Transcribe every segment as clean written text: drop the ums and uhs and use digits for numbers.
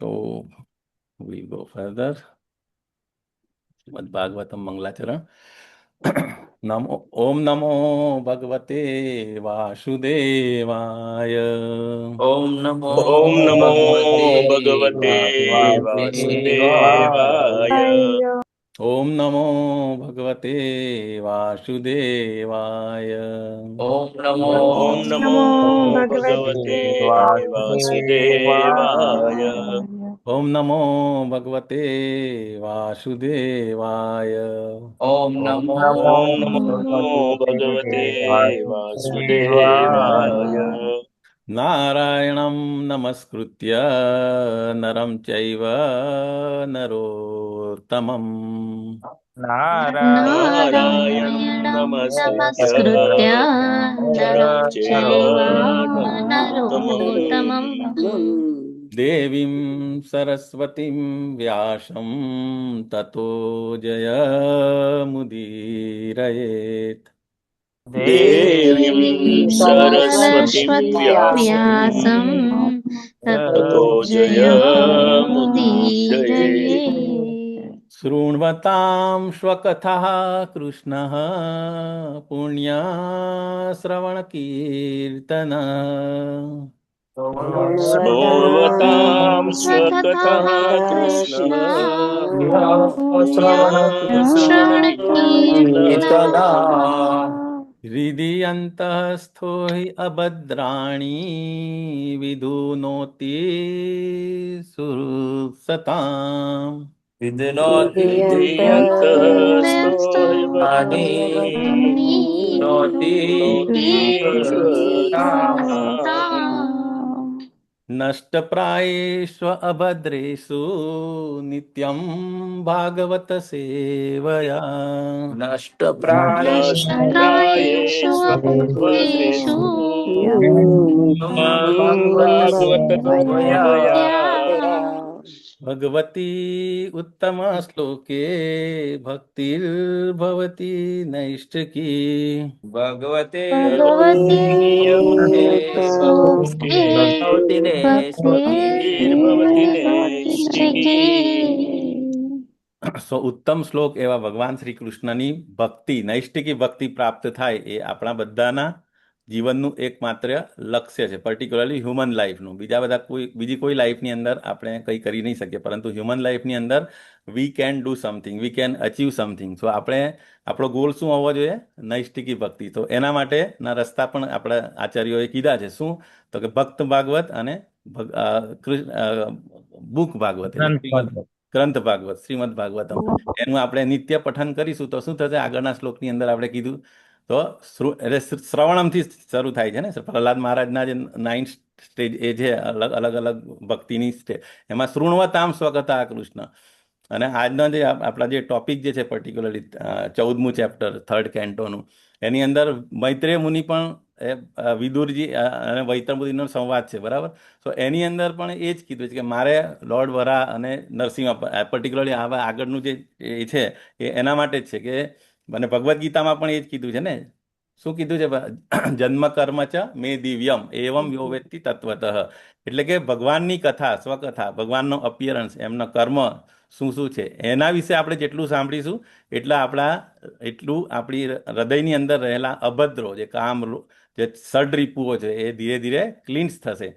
So we go further. Bhagavatam Mangalacharan. Namo Om Namo Bhagavate Vasudevaya. Om Namo Om Namo Bhagavate Bhagavate Vasudevaya. Vasudevaya. Om Namo Bhagavate Vasudevaya. Om Namo Om Namo Bhagavate Vasudevaya. Om Namo Bhagavate Vasudevaya. Om Om Namo Namo Om Namo Bhagavate Bhagavate Vasudevaya. Vasudevaya. Narayanam Namaskritya Naram Chaiva Narottamam. Narayanam नारायणं Namaskritya नमस्कृत्य Naram नरं Chaiva चैव Narottamam. नरोत्तमं Devim Saraswatim Vyasam Tato Jayamudirayet. Devim देवीं Saraswatim Vyasam सरस्वतीव्यासं Tato ततो Jayamudiraye. जयमुदीरये शृण्वतां स्वकथः कृष्णः पुण्यश्रवणकीर्तन शृण्वतां स्वकथः स्वकथः कृष्णः कृष्ण पुण्यश्रवणकीर्तनः। पुण्यश्रवणकीर्तना हृदि अन्तःस्थो हि अभद्राणि विधुनोति सुहृत्सताम् Vidunoti हृदयन्तःस्थो Ani ह्यवद्राणि Noti विधुनोति Sutam. सुहृत्सताम्। नष्टप्रायेष्व अभद्रेषु नित्यं भागवत सेवया नष्टप्रायेषु अभद्रेषु नष्टप्रायेष्वभद्रेषु नित्यं भागवतसेवया। भगवत्सेवया भगवती उत्तमश्लोके भक्तिर्भवति नैष्ठिकी Bhagavate भगवती भगवतीयमुक्तश्लोके श्लोके Bhagavati भक्तिर्भवति Neshiki. नैष्ठिकी। भक्तिर्भवति સો ઉત્તમ શ્લોક એવા ભગવાન શ્રી કૃષ્ણની ભક્તિ નૈષ્ઠિકી ભક્તિ પ્રાપ્ત થાય એ આપણા બધાના જીવનનું એકમાત્ર લક્ષ્ય છે પર્ટિક્યુલરલી હ્યુમન લાઈફનું બીજા બીજી કોઈ લાઈફની અંદર આપણે કંઈ કરી નહીં શકીએ પરંતુ હ્યુમન લાઈફની અંદર we can do something we can achieve something so આપણે આપણો ગોલ શું હોવો જોઈએ નૈષ્ઠિકી ભક્તિ તો એના માટેના રસ્તા પણ આપણા આચાર્યોએ કીધા છે શું તો કે ભક્ત ભાગવત અને બુક ભાગવત એટલે ગ્રંથ ભાગવત શ્રીમદ ભાગવતમ એનું આપણે નિત્ય પઠન કરીશું તો શું થશે આગળના શ્લોકની અંદર આપણે કીધું તો એટલે શ્રવણમથી શરૂ થાય છે ને પ્રહલાદ મહારાજના જે 9 સ્ટેજ એ છે અલગ અલગ અલગ ભક્તિની સ્ટેજ એમાં શૃણવતામ સ્વકથા કૃષ્ણ અને આજના જે આપણા જે ટોપિક જે છે પર્ટિક્યુલરલી 14મું ચેપ્ટર 3rd કેન્ટોનું એની અંદર મૈત્રેય મુનિ પણ વિદુરજી અને વૈતરમુનિનો સંવાદ છે બરાબર સો એની અંદર પણ એ જ કીધું છે કે મારે લોર્ડ વરા અને નરસિંહ પર્ટિક્યુલરલી આવા આગળનું જે એ છે એ એના માટે જ છે કે અને ભગવદ્ ગીતામાં પણ એ જ કીધું છે ને શું કીધું છે જન્મ કર્મ ચ મે દિવ્યમ એવમ યો વેત્તિ તત્વતઃ એટલે કે ભગવાનની કથા સ્વકથા ભગવાનનો અપિયરન્સ એમના કર્મ શું શું છે એના વિશે આપણે જેટલું સાંભળીશું એટલું આપણી હૃદયની અંદર રહેલા અભદ્રો જે કામ જે ષડરિપુઓ છે એ ધીરે ધીરે ક્લીન્સ થશે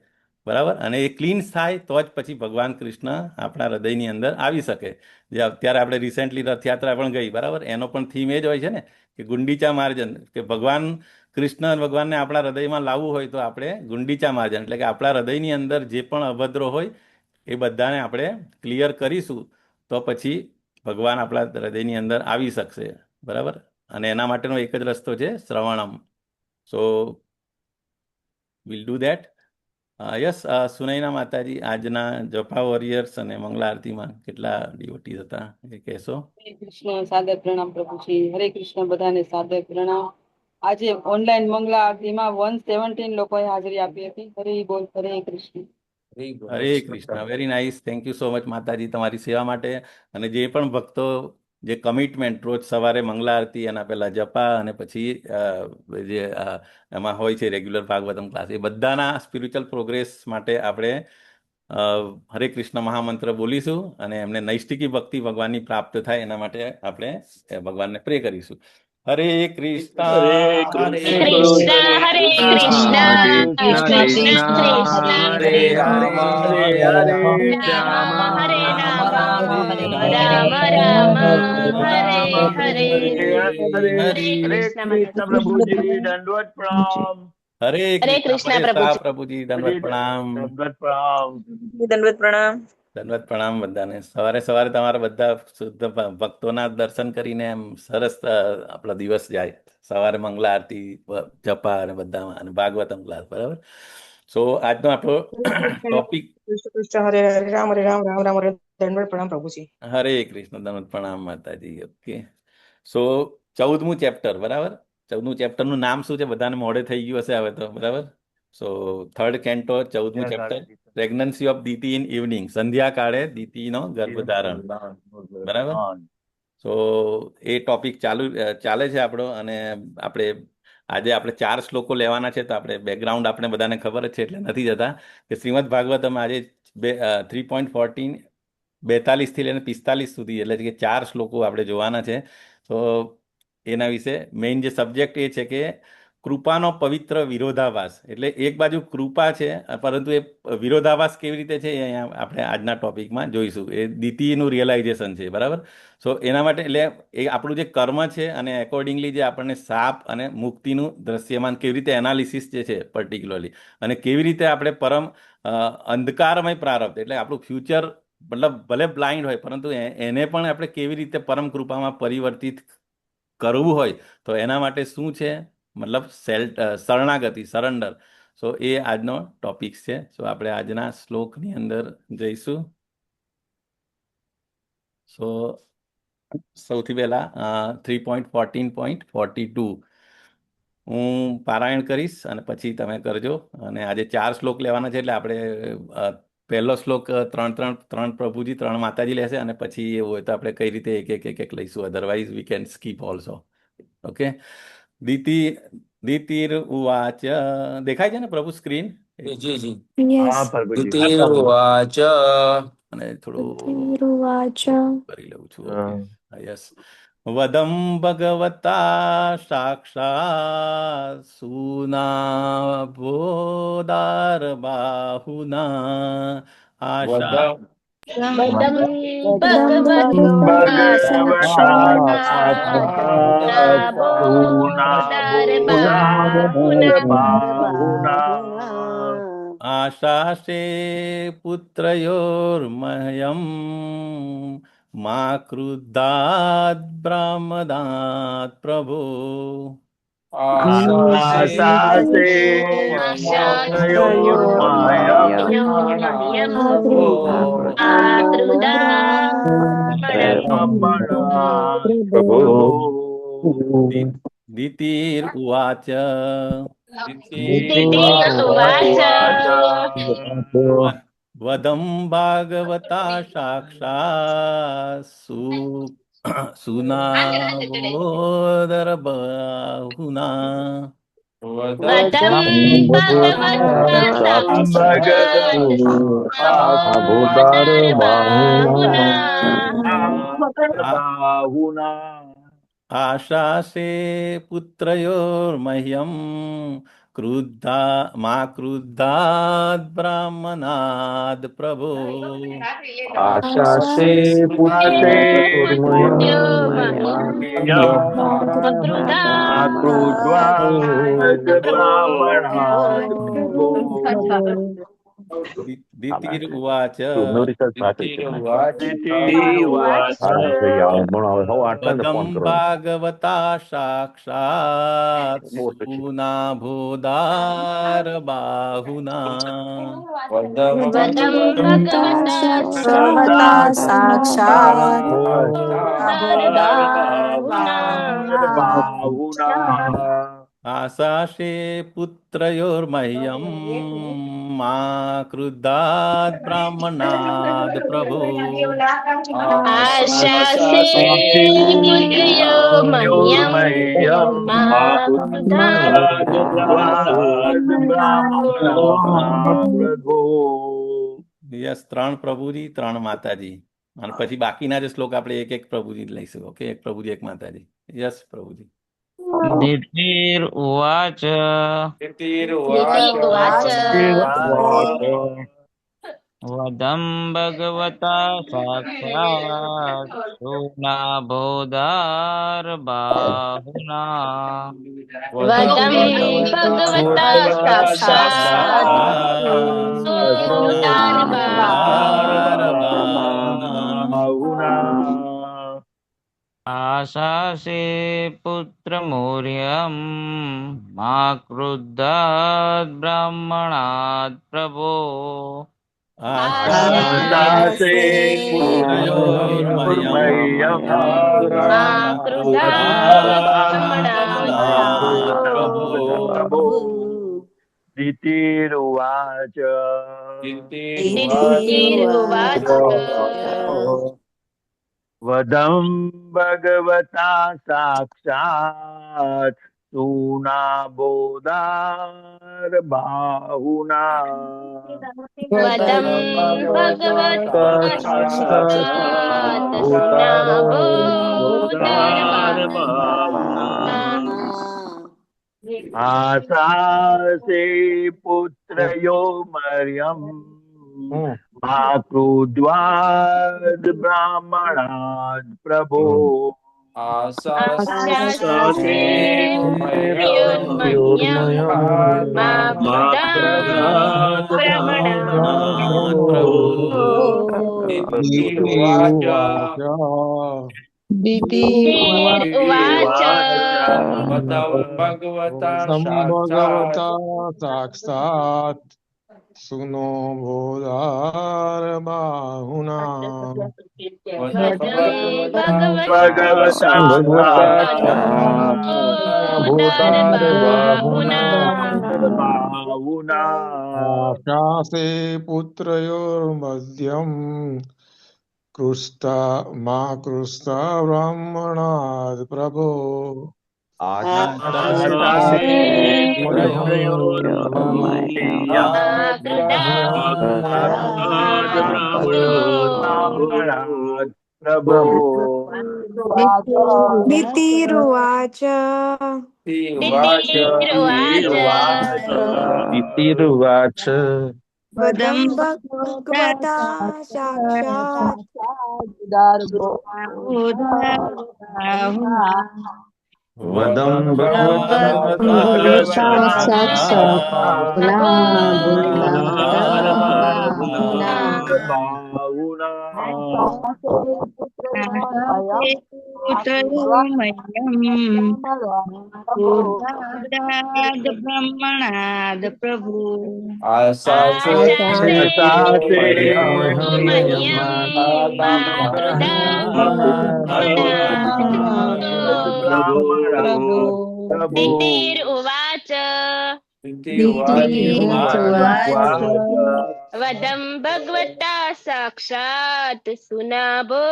બરાબર અને એ ક્લીન્સ થાય તો જ પછી ભગવાન કૃષ્ણ આપણા હૃદયની અંદર આવી શકે જે અત્યારે આપણે રિસેન્ટલી રથયાત્રા પણ ગઈ બરાબર એનો પણ થીમ એ જ હોય છે ને કે ગુંડીચા માર્જન કે ભગવાન કૃષ્ણ ભગવાનને આપણા હૃદયમાં લાવવું હોય તો આપણે ગુંડીચા માર્જન એટલે કે આપણા હૃદયની અંદર જે પણ અભદ્રો હોય એ બધાને આપણે ક્લિયર કરીશું તો પછી ભગવાન આપણા હૃદયની અંદર આવી શકશે બરાબર અને એના માટેનો એક જ રસ્તો છે શ્રવણમ સો વિલ ડુ દેટ યસ સુનૈના માતાજી આજના જપા વોરિયર્સ અને મંગલા આરતીમાં કેટલા ડિવોટીઝ હતા એ કહેશો હરે કૃષ્ણ સાદર પ્રણામ પ્રભુજી. હરે કૃષ્ણ બધાને સાદર પ્રણામ. આજે ઓનલાઈન મંગલા આરતીમાં 117 લોકોએ હાજરી આપી હતી. હરે બોલ હરે કૃષ્ણ. હરે Krishna very nice thank you so much માતાજી તમારી સેવા માટે અને જે પણ ભક્તો જે કમિટમેન્ટ રોજ સવારે મંગલા આરતી એના પહેલા જપા અને પછી જે એમાં હોય છે રેગ્યુલર ભાગવતમ ક્લાસ એ બધાના સ્પિરિચ્યુઅલ પ્રોગ્રેસ માટે આપણે હરે કૃષ્ણ મહામંત્ર બોલીશું અને એમને નૈષ્ટિકી ભક્તિ ભગવાનની પ્રાપ્ત થાય એના માટે આપણે ભગવાનને પ્રે કરીશું. હરે કૃષ્ણ હરે કૃષ્ણ હરે કૃષ્ણ કૃષ્ણ કૃષ્ણ હરે હરે હરે હરે રામ હરે રામ હરે રામ રામ હરે હરે હરે કૃષ્ણ કૃષ્ણ પ્રભુજી દંડવત પ્રણામ. હરે હરે કૃષ્ણ કૃષ્ણ પરેશ શાહ પ્રભુજી. પ્રભુજી દંડવત પ્રણામ. દંડવત પ્રણામ. દંડવત પ્રણામ. દંડવત પ્રણામ બધાને. સવારે સવારે તમારા બધા શુદ્ધ ભક્તોના દર્શન કરીને એમ સરસ આપણો દિવસ જાય. સવારે મંગલા આરતી જપા અને બધામાં અને ભાગવતમ ક્લાસ, બરાબર. સો આજનો આપણો ટોપિક કૃષ્ણ કૃષ્ણ હરે હરે રામ રામ રામ હરે દંડવત પ્રણામ પ્રભુજી. હરે કૃષ્ણ દંડવત પ્રણામ માતાજી. ઓકે, સો 14મું ચેપ્ટર, બરાબર. 14મું ચેપ્ટરનું નામ શું છે બધાને મોડે થઈ ગયું હશે હવે તો, બરાબર. સો થર્ડ કેન્ટો 14મું chapter, pregnancy of Diti in evening, સંધ્યા કાળે દીતિનો ગર્ભધારણ, બરાબર. સો એ ટોપિક ચાલે છે આપણો. અને આજે આપણે 4 શ્લોકો લેવાના છે. તો આપણે બેકગ્રાઉન્ડ આપણે બધાને ખબર જ છે એટલે નથી જતા કે શ્રીમદ ભાગવતમ આજે 3.14 42 લઈને 45 સુધી એટલે કે 4 શ્લોકો આપણે જોવાના છે. તો એના વિશે મેઇન જે સબ્જેક્ટ એ છે કે કૃપાનો પવિત્ર વિરોધાભાસ. એટલે એક બાજુ કૃપા છે પરંતુ એ વિરોધાભાસ કેવી રીતે છે એ અહીંયા આપણે આજના ટોપિકમાં જોઈશું. એ દીતિનું રિયલાઇઝેશન છે, બરાબર. સો એના માટે એટલે એ આપણું જે કર્મ છે અને એકોર્ડિંગલી જે આપણને સાપ અને મુક્તિનું દ્રશ્યમાન કેવી રીતે એનાલિસિસ જે છે પર્ટિક્યુલરલી, અને કેવી રીતે આપણે પરમ અંધકારમય પ્રારબ્ધ એટલે આપણું ફ્યુચર મતલબ ભલે બ્લાઇન્ડ હોય પરંતુ એને પણ આપણે કેવી રીતે પરમ કૃપામાં પરિવર્તિત કરવું હોય તો એના માટે શું છે મતલબ શરણાગતિ, સરેન્ડર. સો એ આજનો ટોપિક છે. સો આપણે આજના શ્લોકની અંદર જઈશું. સો સૌથી પહેલા 3.14.42 હું પારાયણ કરીશ અને પછી તમે કરજો. અને આજે 4 શ્લોક લેવાના છે એટલે આપણે પહેલો શ્લોક 3 પ્રભુજી 3 માતાજી લેશે અને પછી એવું હોય તો આપણે કઈ રીતે એક લઈશું. Otherwise we can skip also. Okay. દીતિર ઉવાચ. દેખાય છે ને પ્રભુ સ્ક્રીન? જી જી. હા પ્રભુજી. દીતિર્વાચ અને થોડું તિરુવાચ કરી લઉં છું. Okay, yes. વદમ ભગવતા સાક્ષાત સુના ભોદાર બાહુના આશા વદમ ભગવતા સાક્ષાત બોધાર બાહુના આશાસે પુત્રયોર્મહ્યમ મા ક્રુદ્ધાદ બ્રાહ્મદાત પ્રભો. આશાસે દીતિર ઉવાચ. વદમ ભાગવતા સાક્ષાત સુનાવોદર બાહુના આશાસે પુત્રયોર્મહ્યમ મા ક્રુદ્ધાદ બ્રાહ્મણાદ પ્રભો. આશાસે દીતિર ઉવાચ. પદમ ભાગવતા સાક્ષાત સુના ભોદાર બાહુના સાક્ષાત આશાસે પુત્રયોર્મહ્યમ મા ક્રુદ્ધાદ બ્રાહ્મણાદ પ્રભો. યસ, 3 પ્રભુજી 3 માતાજી, અને પછી બાકીના જે શ્લોક આપણે એક એક પ્રભુજી લઈશું. ઓકે, એક પ્રભુજી એક માતાજી. યસ પ્રભુજી. दितिर्वाच उवाच वदं भगवता साक्षात् शूनाबोधारबाहुना वदं भगवता साक्षात् आशासे पुत्रमौर्यं मा क्रुद्धात् ब्राह्मणात् प्रभो आशासे पुत्रयोर्मह्यं प्रभो दितिरुवाच वदं भगवता साक्षात् सूनाबोधारबाहुना वदं भगवता साक्षात् आशासे पुत्रयो मर्यम् मा क्रुद्वाद् ब्राह्मणाद् प्रभो आशासे भगवता साक्षात् सुनो बोधारबाहुना भगवता बाहुना आशासे पुत्रयोर्मध्यम् कृष्टा ब्राह्मणात् प्रभो आशासे ब्राह्मणात् प्रभो दितिरुवाच वदं भगवता साक्षात् વદં भगवता बाहुना ब्रह्मणाद प्रभु आशासे प्रभो वदं भगवता साक्षात् सुनाबोधारबाहुना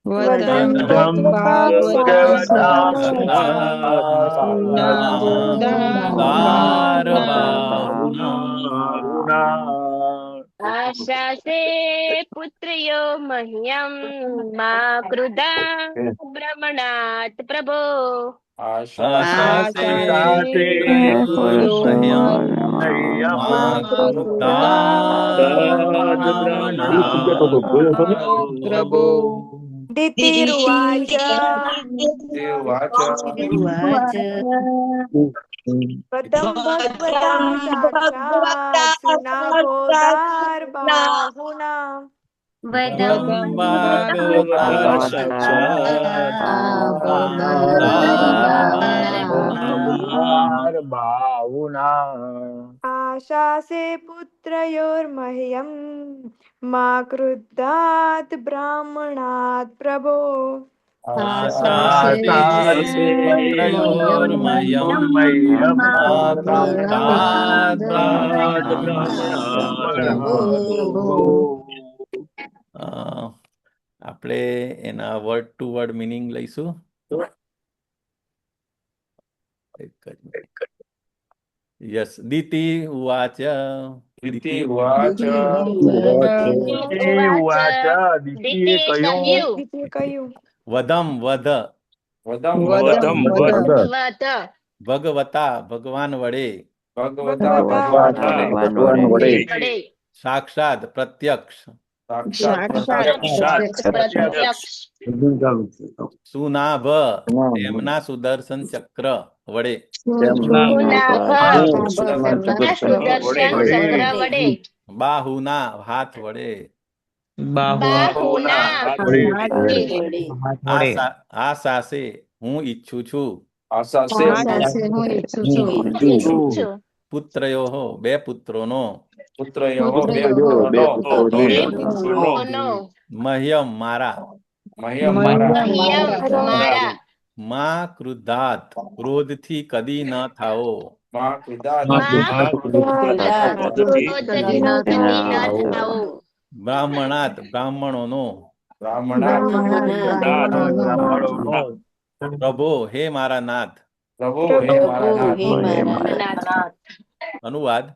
वदं भगवता बाहुना आशासे पुत्रयो मह्यं मा क्रुधा ब्रह्मणात् प्रभो આશાસે प्रभो दितिरुवाच वदं भगवता साक्षात् सुनाबोधारबाहुना वदं ભગવતા बाहुना आशासे पुत्रयोर्मह्यं मा क्रुद्धात् ब्राह्मणात् प्रभो આપણે એના વર્ડ ટુ વર્ડ મિનિંગ લઈશું. એક જ મિનિટ. યસ દિતિ ઉવાચ દિતિ ઉવાચ ઉવાચ દિતિએ કહ્યું દીકરીએ કહ્યું વદમ વધ વદમ વદમ વદ વદ ભગવતા ભગવાન વડે ભગવતા ભગવતા ભગવાન વડે વડે સાક્ષાત પ્રત્યક્ષ સાક્ષાત સાક્ષાત પ્રત્યક્ષ સુનાભ તેમના સુદર્શન ચક્ર વડે સુનાભ તેમના સુદર્શન ચક્ર વડે બાહુના હાથ વડે બાહુના બાહુના હાથ વડે આ સાસે હું ઈચ્છું છું આશા છે હું ઈચ્છું છું પુત્રયો બે પુત્રોનો પુત્રયો બે બે પુત્રોનો પુત્રોનો મહ્યમ મારા મહ્યમ મારા મહ્યમ મારા માં ક્રુદ્ધાત ક્રોધથી કદી ન થાઓ માં કૃદાત કદી ન થાઓ બ્રાહ્મણાત બ્રાહ્મણોનો બ્રાહ્મણા પ્રભો હે મારા નાથ પ્રભુ હે મારા નાથ અનુવાદ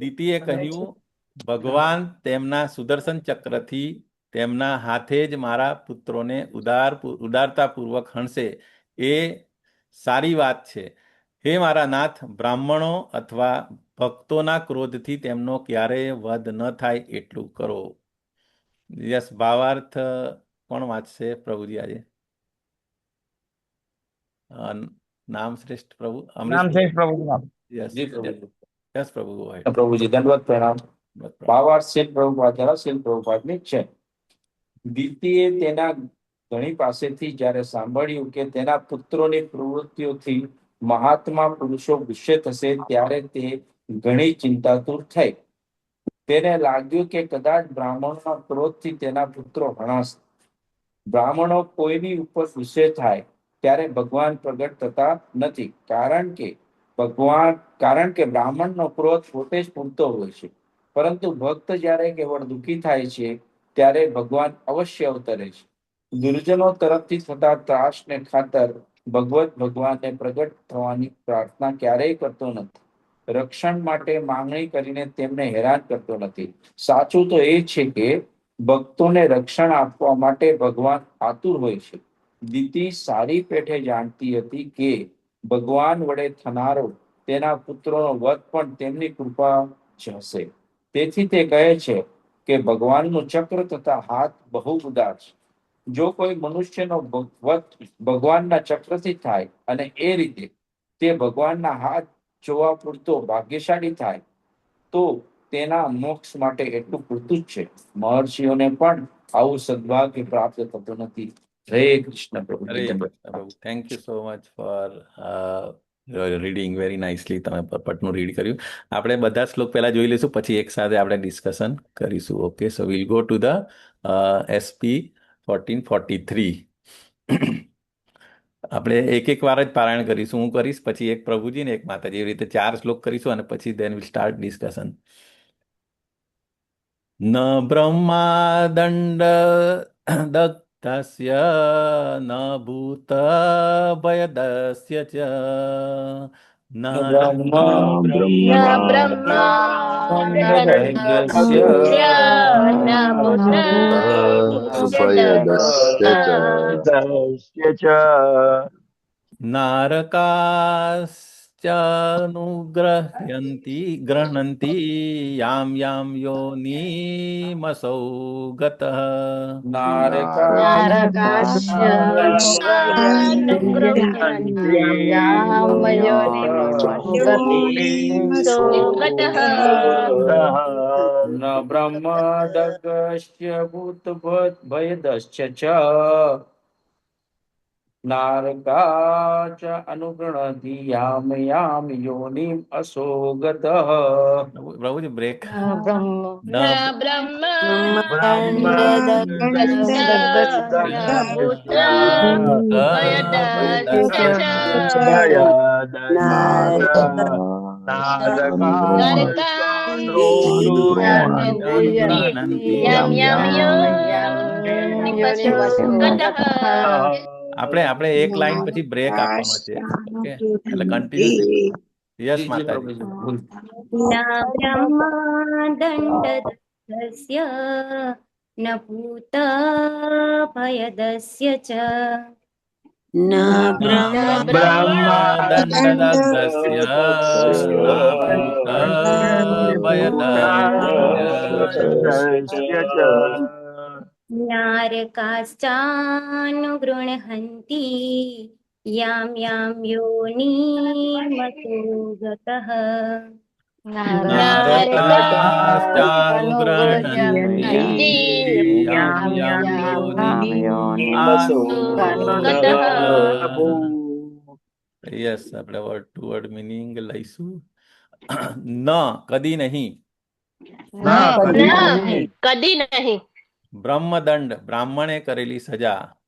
દીતીએ કહ્યું ભગવાન તેમના સુદર્શન ચક્રથી તેમના હાથે જ મારા પુત્રોને ઉદારતાપૂર્વક હણશે એ સારી વાત છે. હે મારા નાથ, બ્રાહ્મણો અથવા ભક્તોના ક્રોધથી તેમનો ક્યારેય વધ ન થાય એટલું કરો. યસ, ભાવાર્થ કોણ વાંચશે પ્રભુજી આજે? નામ શ્રેષ્ઠ પ્રભુ યસ યસ પ્રભુ go ahead. પ્રભુજી દંડવત પ્રણામ. ભાવાર્થ શીલ પ્રભુપાદ દ્વારા શીલ પ્રભુપાદની છે. દીતીએ તેના ધણી પાસેથી જ્યારે સાંભળ્યું કે તેના પુત્રોની પ્રવૃત્તિઓથી મહાત્મા પુરુષો ગુસ્સે થશે ત્યારે તે ઘણી ચિંતાતુર થઈ. તેને લાગ્યું કે કદાચ બ્રાહ્મણોના ક્રોધથી તેના પુત્રો હણાશે. બ્રાહ્મણો કોઈની ઉપર ગુસ્સે થાય ત્યારે ભગવાન પ્રગટ થતા નથી, કારણ કે બ્રાહ્મણનો ક્રોધ પોતે જ પૂરતો હોય છે. પરંતુ ભક્ત જ્યારે કેવળ દુઃખી થાય છે ત્યારે ભગવાન અવશ્ય અવતરે છે. દુર્જનો તરફથી થતા ત્રાસને ખાતર ભગવાનને પ્રગટ થવાની પ્રાર્થના ક્યારેય કરતો નથી. રક્ષણ માટે માંગણી કરીને તેમને હેરાન કરતો નથી. સાચું તો એ છે કે ભક્તોને રક્ષણ આપવા માટે ભગવાન આતુર હોય છે. દીતિ સારી પેઠે જાણતી હતી કે ભગવાન વડે થનારો તેના પુત્રોનો વધ પણ તેમની કૃપા જ હશે. તેથી તે કહે છે કે ભગવાનનું ચક્ર તથા હાથ બહુ ઉદાર છે. જો કોઈ મનુષ્યનો વધ ભગવાનના ચક્રથી થાય અને એ રીતે તે ભગવાનના હાથ જોવા પૂરતો ભાગ્યશાળી થાય તો તેના મોક્ષ માટે એટલું પૂરતું જ છે. મહર્ષિઓને પણ આવું સદભાગ્ય પ્રાપ્ત થતું નથી. હરે કૃષ્ણ પ્રભુ. હરે કૃષ્ણ પ્રભુ. Thank you so much for reading very nicely. તમે પટનું રીડ કર્યું. આપણે બધા શ્લોક પહેલા જોઈ લઈશું, પછી એક સાથે આપણે ડિસ્કશન કરીશું. Okay, so will go to the SP 1443. આપણે એક વાર જ પારાયણ કરીશું. હું કરીશ, પછી એક પ્રભુજી ને એક માતાજી, એવી રીતે 4 શ્લોક કરીશું અને પછી દેન વિલ સ્ટાર્ટ ડિસ્કશન. ન બ્રહ્મા દંડ દત્તસ્ય ન ભૂત ભયદસ્ય ચ ન નારકાશ્ચાનુગૃહ્યन्ति યામ યામ યોનિમસૌ ગતઃ. ન બ્રહ્મદગસ્ય ભૂત ભયદસ્ય ચ નારકાચ અનુગૃણતિ યામ યામ યોનિમ અસો ગતઃ. પ્રભુજી બ્રેક. આપણે એક લાઈન પછી બ્રેક આપવાનો છે. ઓકે, એટલે કન્ટિન્યુ યસ જી માતાજી પ્રભુજી ભૂલ न ब्रह्मादण्डदस्य न भूतभयदस्य च ન બ્રહ્મદંડદસ્ય नारकाश्चानुगृह्णन्ति यां यां योनिमतो गतः નારકાશ્ચાનુગૃહ્ણન્તિ યામ યામ યસ આપણે વર્ડ ટુ વર્ડ મિનિંગ લઈશું ન કદી નહીં કદી નહીં બ્રહ્મદંડ બ્રાહ્મણે કરેલી સજા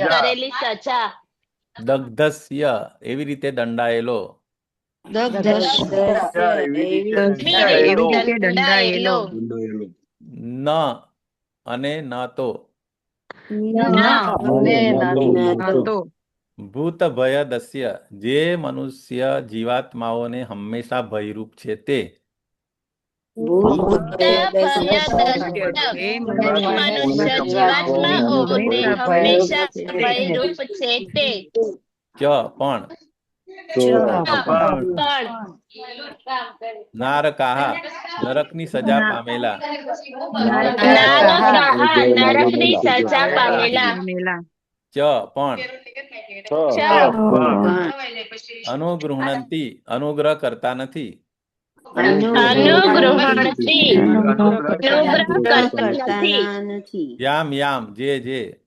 કરેલી સજા દગ્ધસ્ય એવી રીતે દંડાયેલો દંડાયેલો ન અને ન તો ભૂત ભય દસ્ય જે મનુષ્ય જીવાત્માઓને હંમેશા ભયરૂપ છે તે મનુષ્ય જીવાત્માઓને હંમેશા ભયરૂપ છે તે પણ નારકાહ નરકની સજા પામેલા નરકની સજા પામેલા પણ અનુગૃહણંતિ અનુગ્રહ કરતા નથી યામ યામ જે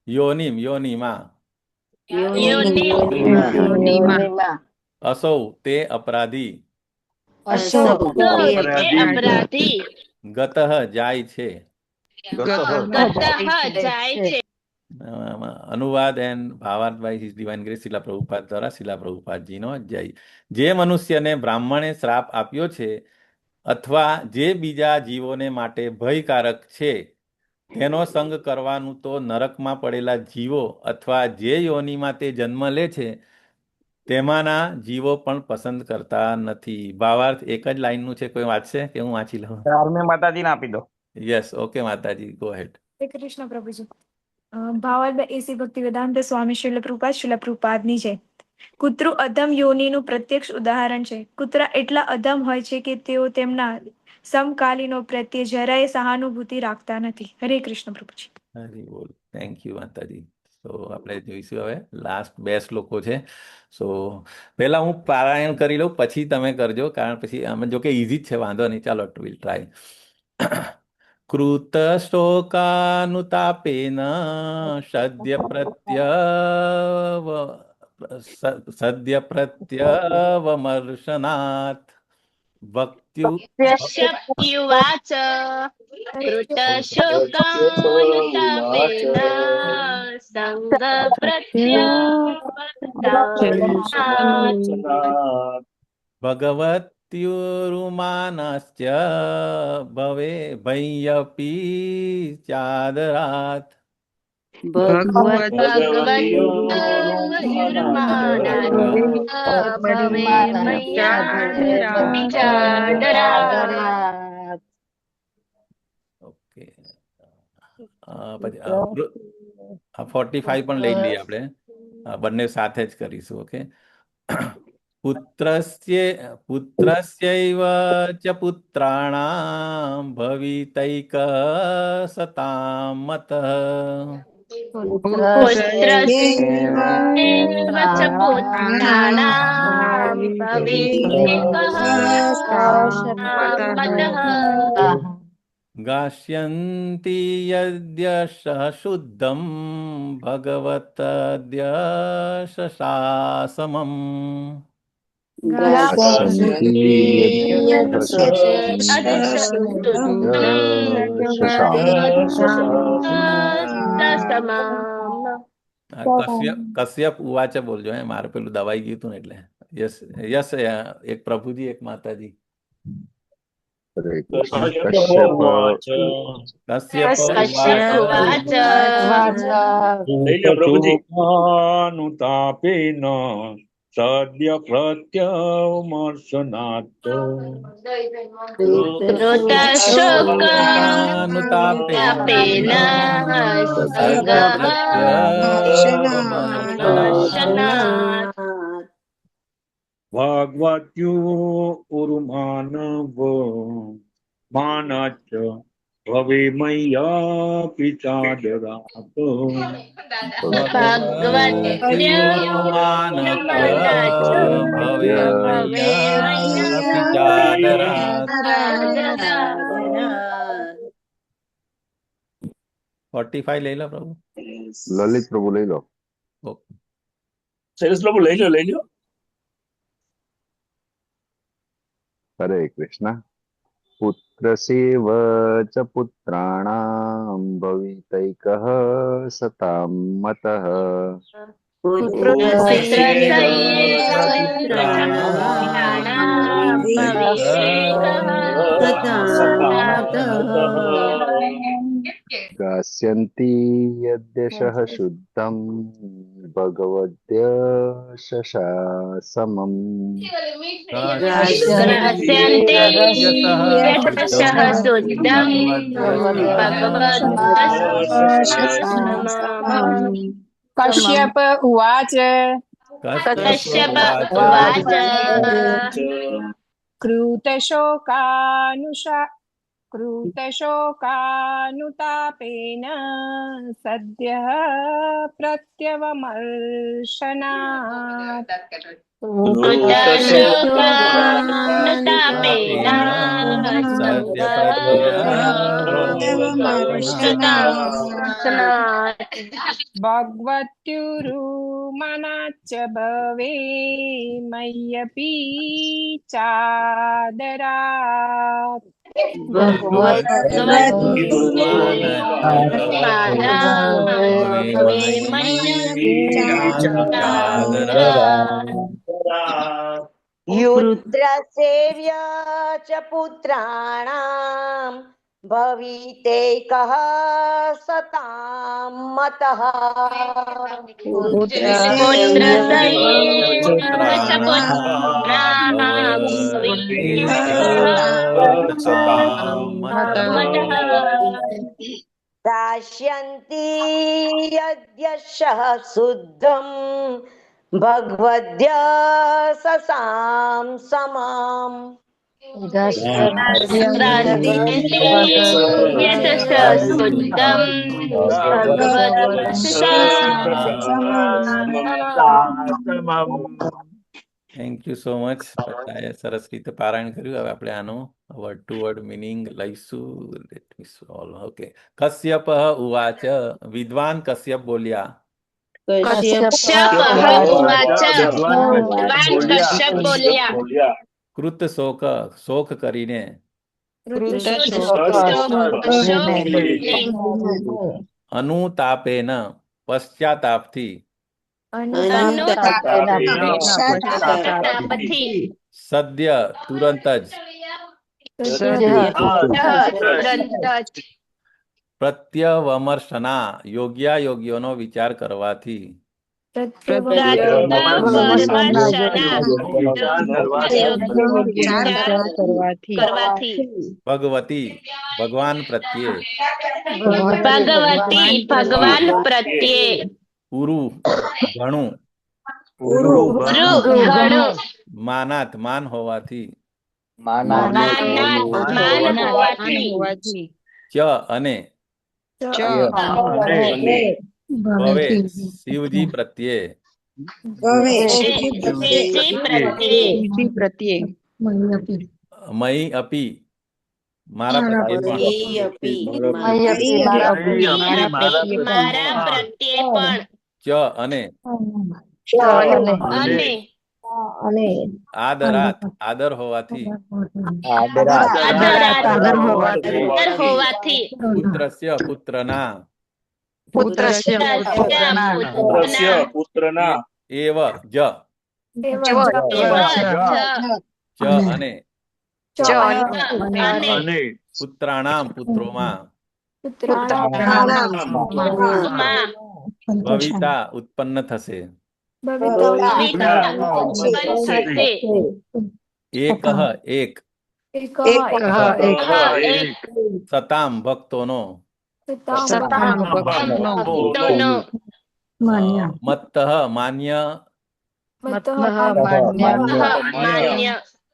યોનિમ યોનિમાં અસૌ તે અપરાધી ગતઃ જાય છે અનુવાદ એન્ડ ભાવાર્થ by his divine grace Srila Prabhupada દ્વારા શિલા પ્રભુપાદજીનો જય જે મનુષ્યને બ્રાહ્મણે શ્રાપ આપ્યો છે અથવા જે બીજા જીવોને માટે ભયકારક છે તેનો સંગ કરવાનું તો નરકમાં પડેલા જીવો અથવા જે યોનિમાં તે જન્મ લે છે તેમાંના જીવો પણ પસંદ કરતા નથી ભાવાર્થ એક જ લાઈનનું છે કોઈ વાંચશે કે હું વાંચી લઉં માતાજીને આપી દો યસ ઓકે માતાજી ગો હેડ હરે કૃષ્ણ પ્રભુજી ભાવાર્થ એસી ભક્તિ વેદાંત સ્વામી શિલ પ્રભુપાદની છે કૂતરું અધમ યોનિનું પ્રત્યક્ષ ઉદાહરણ છે કૂતરા એટલા અધમ હોય છે કે તેઓ તેમના સમકાલીનો પ્રત્યે જરાય સહાનુભૂતિ રાખતા નથી હરે કૃષ્ણ પ્રભુજી હરી બોલ થેન્ક યુ માતાજી સો આપણે જોઈશું હવે લાસ્ટ 2 શ્લોકો છે સો પહેલા હું પારાયણ કરી લઉં પછી તમે કરજો કારણ પછી અમે જો કે ઇઝી જ છે વાંધો નહીં ચાલો વિલ ટ્રાય કૃત શોકાનુતાપેન સદ્ય પ્રત્યવમર્શનાથ શક્યુવાચ કૃતશોકાનુતાપેન સંગપ્રત્યવસાનાत् ભગવત્યુરુમાનશ્ચ ભવે ભય્યપી ચાદરાત ઓકે પછી 45 પણ લઈ લઈએ આપણે બંને સાથે જ કરીશું ઓકે પુત્રસ્યૈવ ચ પુત્રાણામ ભવિતૈક સતામ મતઃ ગાસ્યन्ति यद्यशः शुद्धं भगवतद्यशशासमम् કશ્યપ ઉવાચ બોલજો હે મારે પેલું દવાઈ ગયું હતું ને એટલે યસ યસ એક પ્રભુજી એક માતાજી હરે કૃષ્ણ. કશ્યપ કશ્યપ ઉવાચ કશ્યપ કશ્યપ ઉવાચ ઉવાચ લઈ લો પ્રભુજી. અનુતાપેન સદ્ય પ્રત્યવમર્શનાत् કૃતશોકાનુતાપેન સદ્ય પ્રત્યવમર્શનાत् ભગવત્યુરુમાનવ માનચ ભવે મય્યાપિ ચાદરાત ભગવત્યુર્માનક ભવે મય્યાપિ ચાદરાત 45 લઈ લો પ્રભુ. લલિત પ્રભુ લઈ લો. સરસ પ્રભુ લઈ લો. હરે કૃષ્ણ. પુત્રસ્યૈવ ચ પુત્રાણાં ભવિતૈકઃ સતાં મતઃ ગાસ્યन्ति यद्यशः शुद्धं भगवद्यशशासमम् કશ્યપ ઉવાચ કૃતશોકાનુતાપેન સદ્યઃ પ્રત્યવમર્શનાत् ભગવત્યુરુમાનાચ્ચ ભવે મય્યપિ ચાદરાત युद्रसेव्य च पुत्राणां भवितैकः सतां मतः दास्यन्ति यद्यशः शुद्धं भगवद्य ससां समाम् થેન્ક યુ સો મચ. બધાએ સરસ રીતે પારાયણ કર્યું. હવે આપણે આનો વર્ડ ટુ વર્ડ મિનિંગ લઈશું. Let me solve. Okay. Kashyap ઉવાચ. વિદ્વાન કશ્યપ બોલ્યા. કૃત શોક કરીને અનુતાપેન પશ્ચાતાપથી સદ્ય તુરંત જ પ્રત્યવમર્શના યોગ્યોનો વિચાર કરવાથી ભગવતી ભગવાન પ્રત્યે ઉરુ ઘણું માનાત માન હોવાથી ચ અને ભવે શિવજી પ્રત્યે મયી અપી મારા પ્રત્યે પણ ચ અને આદરાત આદર હોવાથી પુત્રસ્ય પુત્રના એવ જ ચ અને અને પુત્રાણામ પુત્રોમાં પુત્રાણામ ભવિતા ઉત્પન્ન થશે એકઃ એક સતામ ભક્તોનો મત્તઃ માન્ય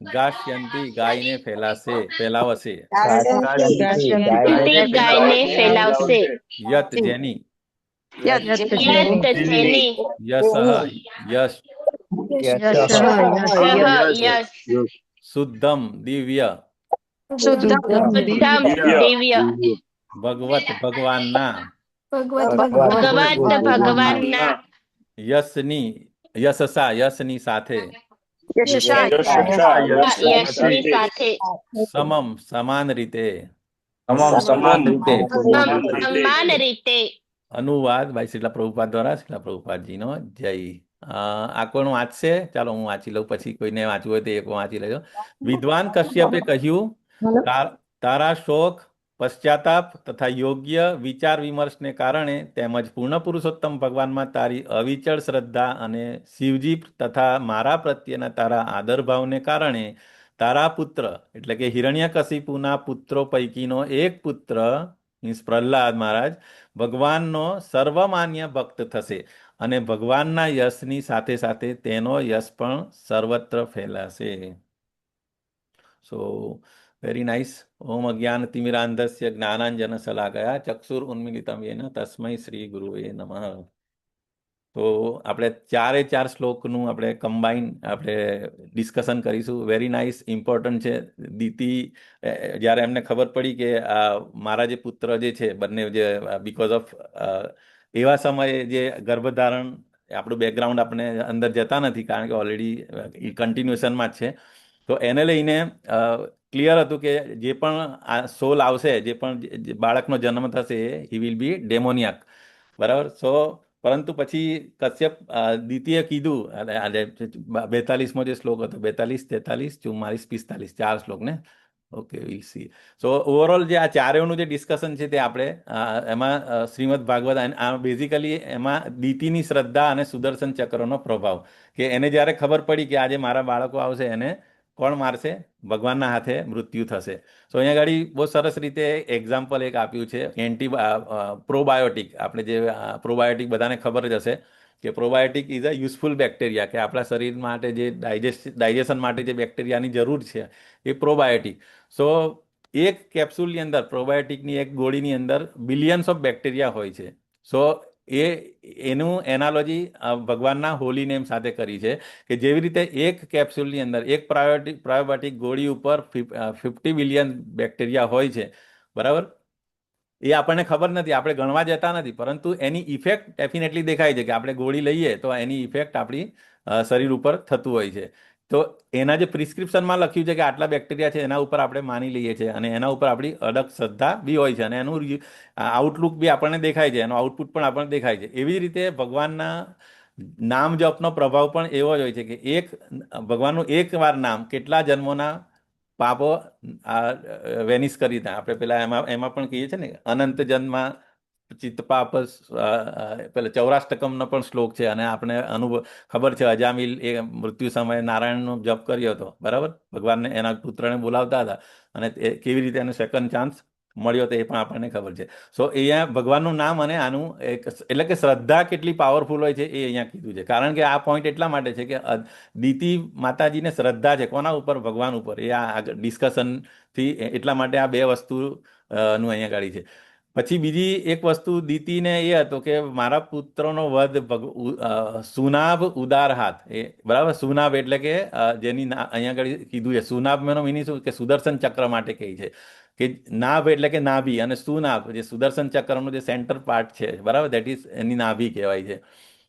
ગાસ્યંતી ગાયને ફેલાવશે યત જેની યશઃ યશ શુદ્ધમ દિવ્ય ભગવત ભગવાનના યશની સાથે સમાન રીતે અનુવાદ ભાઈ શ્રીલા પ્રભુપાદ દ્વારા શ્રીલા પ્રભુપાદજીનો જય આ કોણ વાંચશે? ચાલો હું વાંચી લઉં, પછી કોઈને વાંચવું હોય તો એક વાંચી લેજો. વિદ્વાન કશ્યપે કહ્યું, તારા શોક, પશ્ચાતાપ તથા યોગ્ય વિચાર વિમર્શને કારણે તેમજ પૂર્ણ પુરુષોત્તમ ભગવાનમાં તારી અવિચળ શ્રદ્ધા અને શિવજી તથા મારા પ્રત્યેના તારા આદર ભાવને કારણે તારા પુત્ર એટલે કે હિરણ્યકશિપુના પુત્રો પૈકીનો એક પુત્ર મીન્સ પ્રહલાદ મહારાજ ભગવાનનો સર્વમાન્ય ભક્ત થશે અને ભગવાનના યશની સાથે સાથે તેનો યશ પણ સર્વત્ર ફેલાશે. So very nice. ઓમ અજ્ઞાનતિમિરાંધસ્ય જ્ઞાનાંજન શલાકયા ચક્ષુર ઉન્મિલિતમ યેન તસ્મૈ શ્રી ગુરુવે નમઃ. તો આપણે ચારે ચાર શ્લોકનું આપણે કમ્બાઈન આપણે ડિસ્કશન કરીશું. વેરી નાઇસ, ઇમ્પોર્ટન્ટ છે. દીતિ જ્યારે એમને ખબર પડી કે મારા જે પુત્ર જે છે બંને જે બીકોઝ ઓફ એવા સમયે જે ગર્ભધારણ આપણું બેકગ્રાઉન્ડ આપણે અંદર જતા નથી કારણ કે ઓલરેડી કન્ટિન્યુએશનમાં જ છે. તો એને લઈને ક્લિયર હતું કે જે પણ આ સોલ આવશે, જે પણ બાળકનો જન્મ થશે હી વિલ બી ડેમોનિયાક, બરાબર. સો પરંતુ પછી કશ્યપ દીતિએ કીધું 42મો જે શ્લોક હતો, 42, 43, 44, 45 ચાર શ્લોક ને. ઓકે, વી સી. સો ઓવરઓલ જે આ ચારેયનું જે ડિસ્કશન છે તે આપણે એમાં શ્રીમદ ભાગવત બેઝિકલી એમાં દીતિની શ્રદ્ધા અને સુદર્શન ચક્રનો પ્રભાવ, કે એને જ્યારે ખબર પડી કે આજે મારા બાળકો આવશે એને કોણ મારશે? ભગવાનના હાથે મૃત્યુ થશે. સો અહીંયા આગળ બહુ સરસ રીતે એક્ઝામ્પલ એક આપ્યું છે પ્રોબાયોટિક. આપણે જે પ્રોબાયોટિક બધાને ખબર જ હશે કે probiotic is a useful bacteria, કે આપણા શરીર માટે જે ડાયજેશન માટે જે બેક્ટેરિયાની જરૂર છે એ પ્રોબાયોટિક. સો એક કેપ્સ્યુલની અંદર પ્રોબાયોટિકની એક ગોળીની અંદર બિલિયન્સ ઓફ બેક્ટેરિયા હોય છે. સો એનું એનાલોજી ભગવાનના હોલી નેમ સાથે કરી છે કે જેવી રીતે એક કેપ્સ્યુલની અંદર એક પ્રોબાયોટિક ગોળી ઉપર 50 બિલિયન બેક્ટેરિયા હોય છે, બરાબર. એ આપણને ખબર નથી, આપણે ગણવા જતા નથી, પરંતુ એની ઇફેક્ટ ડેફિનેટલી દેખાય છે કે આપણે ગોળી લઈએ તો એની ઇફેક્ટ આપણી શરીર ઉપર થતું હોય છે. તો એના જે પ્રિસ્ક્રિપ્શનમાં લખ્યું છે કે આટલા બેક્ટેરિયા છે એના ઉપર આપણે માની લઈએ છીએ અને એના ઉપર આપણી અડગ શ્રદ્ધા બી હોય છે અને એનું આઉટલુક બી આપણને દેખાય છે, એનો આઉટપુટ પણ આપણને દેખાય છે. એવી જ રીતે ભગવાનના નામ જપનો પ્રભાવ પણ એવો જ હોય છે કે એક ભગવાનનું એક વાર નામ કેટલા જન્મોના પાપો વેનિશ કરી દે. આપણે પેલા એમાં પણ કહીએ છીએ ને અનંત જન્મમાં ચિત્ત પાપ, પેલા 84 પણ શ્લોક છે અને આપણે અનુભવ ખબર છે. અજામિલ એ મૃત્યુ સમયે નારાયણનો જપ કર્યો હતો, બરાબર. ભગવાનને એના પુત્રને બોલાવતા હતા અને કેવી રીતે એને સેકન્ડ ચાન્સ મળ્યો તો એ પણ આપણને ખબર છે. સો અહીંયા ભગવાનનું નામ અને આનું એટલે કે શ્રદ્ધા કેટલી પાવરફુલ હોય છે એ અહીંયા કીધું છે. કારણ કે આ પોઈન્ટ એટલા માટે છે કે દીતિ માતાજીને શ્રદ્ધા છે કોના ઉપર? ભગવાન ઉપર. એ આ ડિસ્કશનથી એટલા માટે આ બે વસ્તુનું અહીંયા ગાડી છે. પછી બીજી એક વસ્તુ દીતિને એ હતો કે મારા પુત્રનો વધ સુનાભ ઉદાર હાથ, એ બરાબર. સુનાભ એટલે કે જેની અહીંયા આગળ કીધું છે સુનાભનો મીનિંગ શું કે સુદર્શન ચક્ર માટે કહી છે કે નાભ એટલે કે નાભી અને સુનાભ જે સુદર્શન ચક્રનું જે સેન્ટર પાર્ટ છે, બરાબર, દેટ ઇઝ એની નાભી કહેવાય છે.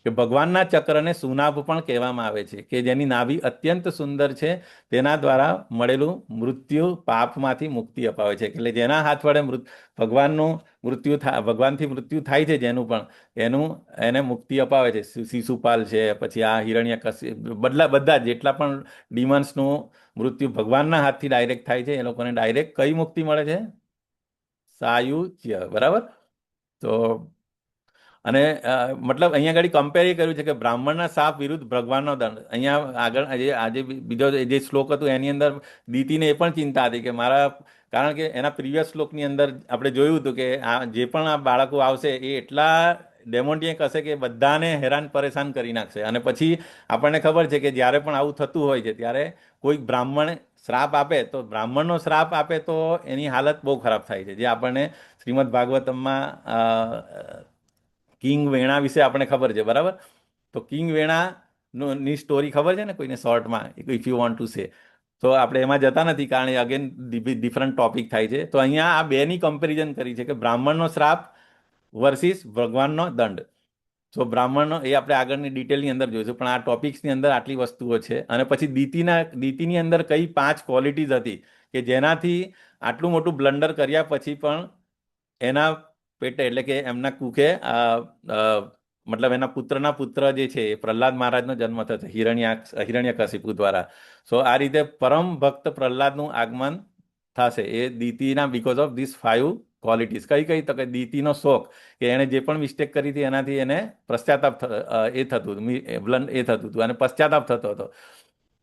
કે ભગવાનના ચક્રને સુનાભ પણ કહેવામાં આવે છે, કે જેની નાભી અત્યંત સુંદર છે, તેના દ્વારા મળેલું મૃત્યુ પાપમાંથી મુક્તિ અપાવે છે. એટલે જેના હાથ વડે ભગવાનનું ભગવાનથી મૃત્યુ થાય છે, જેનું પણ એને મુક્તિ અપાવે છે. શિશુપાલ છે, પછી આ હિરણ્યકશિપ, બધા જેટલા પણ ડિમન્સનું મૃત્યુ ભગવાનના હાથથી ડાયરેક્ટ થાય છે, એ લોકોને ડાયરેક્ટ કઈ મુક્તિ મળે છે? સાયુજ્ય. બરાબર. તો અને મતલબ અહીંયા આગળ કમ્પેર એ કર્યું છે કે બ્રાહ્મણના શાપ વિરુદ્ધ ભગવાનનો દંડ. અહીંયા આગળ આજે બીજો જે શ્લોક હતું એની અંદર દીતીને એ પણ ચિંતા હતી કે કારણ કે એના પ્રીવિયસ શ્લોકની અંદર આપણે જોયું હતું કે જે પણ આ બાળકો આવશે એ એટલા ડેમોન્ટિયક હશે કે બધાને હેરાન પરેશાન કરી નાખશે. અને પછી આપણને ખબર છે કે જ્યારે પણ આવું થતું હોય છે ત્યારે કોઈક બ્રાહ્મણ શ્રાપ આપે તો બ્રાહ્મણનો શ્રાપ આપે તો એની હાલત બહુ ખરાબ થાય છે, જે આપણને શ્રીમદ ભાગવતમમાં કિંગ વેણા વિશે આપણે ખબર છે. બરાબર. તો કિંગ વેણાની સ્ટોરી ખબર છે ને કોઈને શોર્ટમાં, if you want to say? તો આપણે એમાં જતા નથી કારણ કે અગેન ડિફરન્ટ ટોપિક થાય છે. તો અહીંયા આ બેની કમ્પેરિઝન કરી છે કે બ્રાહ્મણનો શ્રાપ વર્સિસ ભગવાનનો દંડ. તો બ્રાહ્મણનો એ આપણે આગળની ડિટેલની અંદર જોઈશું, પણ આ ટોપિક્સની અંદર આટલી વસ્તુઓ છે. અને પછી દીતીની અંદર કઈ 5 ક્વોલિટીઝ હતી કે જેનાથી આટલું મોટું બ્લન્ડર કર્યા પછી પણ એના પેટે એટલે કે એમના કુખે મતલબ એના પુત્રના પુત્ર જે છે એ પ્રહલાદ મહારાજનો જન્મ થશે હિરણ્યકશિપુ દ્વારા. સો આ રીતે પરમ ભક્ત પ્રહલાદનું આગમન થશે એ દીતીના બીકોઝ ઓફ ધીસ 5 ક્વોલિટીઝ. કઈ તો કે દીતીનો શોખ કે એણે જે પણ મિસ્ટેક કરી હતી એનાથી એને પશ્ચાતાપ થતું હતું અને પશ્ચાતાપ થતો હતો.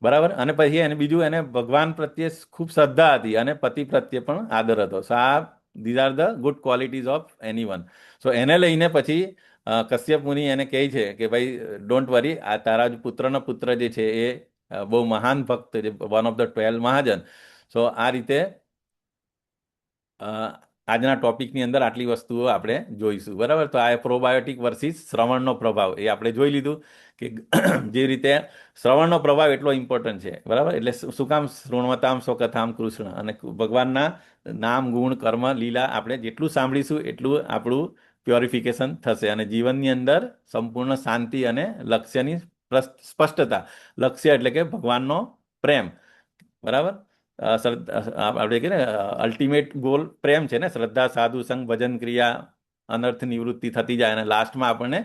બરાબર. અને પછી એને બીજું એને ભગવાન પ્રત્યે ખૂબ શ્રદ્ધા હતી અને પતિ પ્રત્યે પણ આદર હતો. સો આ these are the good qualities of anyone. સો એને લઈને પછી કશ્યપ મુનિ એને કહે છે કે ભાઈ ડોન્ટ વરી, આ તારા પુત્રનો પુત્ર જે છે એ બહુ મહાન ભક્ત છે, વન ઓફ ધ 12 મહાજન. સો આ રીતે આજના ટોપિકની અંદર આટલી વસ્તુઓ આપણે જોઈશું. બરાબર. તો આ પ્રોબાયોટિક વર્સિસ શ્રવણનો પ્રભાવ એ આપણે જોઈ લીધું કે જે રીતે શ્રવણનો પ્રભાવ એટલો ઇમ્પોર્ટન્ટ છે. બરાબર. એટલે શું કામ? શૃણવતામ સ્વકથામ કૃષ્ણ. અને ભગવાનના નામ, ગુણ, કર્મ, લીલા આપણે જેટલું સાંભળીશું એટલું આપણું પ્યોરિફિકેશન થશે અને જીવનની અંદર સંપૂર્ણ શાંતિ અને લક્ષ્યની સ્પષ્ટતા. લક્ષ્ય એટલે કે ભગવાનનો પ્રેમ. બરાબર. આપણે કે અલ્ટિમેટ ગોલ પ્રેમ છે ને. શ્રદ્ધા, સાધુ સંગ, ભજન, ક્રિયા, અનર્થ નિવૃત્તિ થતી જાય અને લાસ્ટમાં આપણને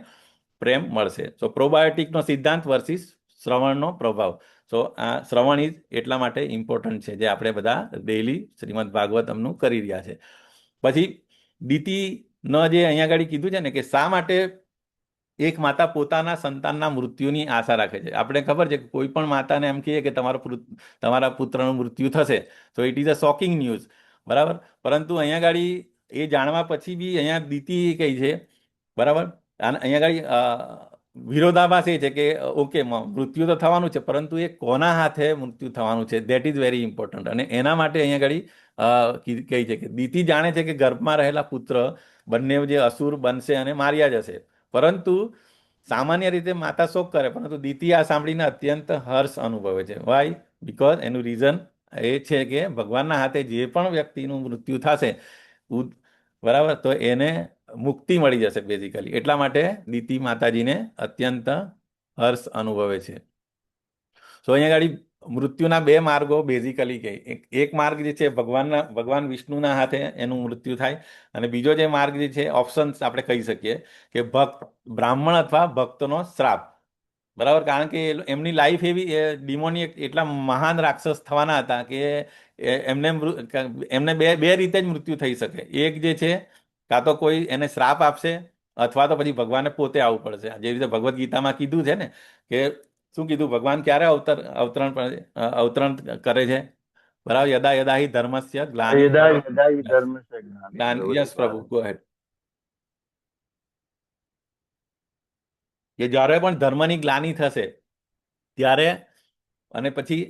પ્રેમ મળશે. સો પ્રોબાયોટિકનો સિદ્ધાંત વર્સિસ શ્રવણનો પ્રભાવ. સો આ શ્રવણ ઇઝ એટલા માટે ઇમ્પોર્ટન્ટ છે જે આપણે બધા ડેઇલી શ્રીમદ ભાગવતમનું કરી રહ્યા છે. પછી દીતીનો જે અહીંયા આગળ કીધું છે ને કે શા માટે એક માતા પોતાના સંતાનના મૃત્યુની આશા રાખે છે. આપણે ખબર છે કે કોઈ પણ માતાને એમ કહીએ કે તમારા પુત્રનું મૃત્યુ થશે તો it is a shocking news. બરાબર. પરંતુ અહીંયા આગળ એ જાણવા પછી બી અહીંયા દીતી કહી છે. બરાબર. અને અહીંયા આગળ વિરોધાભાસ એ છે કે ઓકે મૃત્યુ તો થવાનું છે પરંતુ એ કોના હાથે મૃત્યુ થવાનું છે, દેટ ઇઝ વેરી ઇમ્પોર્ટન્ટ. અને એના માટે અહીંયા આગળ કહી છે કે દીતી જાણે છે કે ગર્ભમાં રહેલા પુત્ર બંને જે અસુર બનશે અને માર્યા જશે. પરંતુ સામાન્ય રીતે માતા શોક કરે, પરંતુ દીતી આ સાંભળીને અત્યંત હર્ષ અનુભવે છે. વાય? બીકોઝ એનું રીઝન એ છે કે ભગવાનના હાથે જે પણ વ્યક્તિનું મૃત્યુ થશે, બરાબર, તો એને મુક્તિ મળી જશે બેઝિકલી. એટલા માટે દીતી માતાજીને અત્યંત હર્ષ અનુભવે છે. સો અહીંયા આગળ મૃત્યુના 2 માર્ગો બેઝિકલી કહે. એક માર્ગ જે છે ભગવાન વિષ્ણુના હાથે એનું મૃત્યુ થાય અને બીજો જે માર્ગ જે છે ઓપ્શન્સ આપણે કહી શકીએ કે બ્રાહ્મણ અથવા ભક્તનો શ્રાપ. બરાબર. કારણ કે એમની લાઈફ એવી ડિમોનિયક એટલા મહાન રાક્ષસ થવાના હતા કે એમને બે રીતે જ મૃત્યુ થઈ શકે. એક જે છે કાં તો કોઈ એને શ્રાપ આપશે અથવા તો પછી ભગવાને પોતે આવવું પડશે. જે રીતે ભગવદ્ ગીતામાં કીધું છે ને કે શું કીધું? ભગવાન ક્યારે અવતરણ કરે છે? બરાબર. યદા યદા હિ ધર્મસ્ય ગ્લાનિ. યસ પ્રભુ, ગો હેડ. કે જ્યારે પણ ધર્મની ગ્લાનિ થશે ત્યારે, અને પછી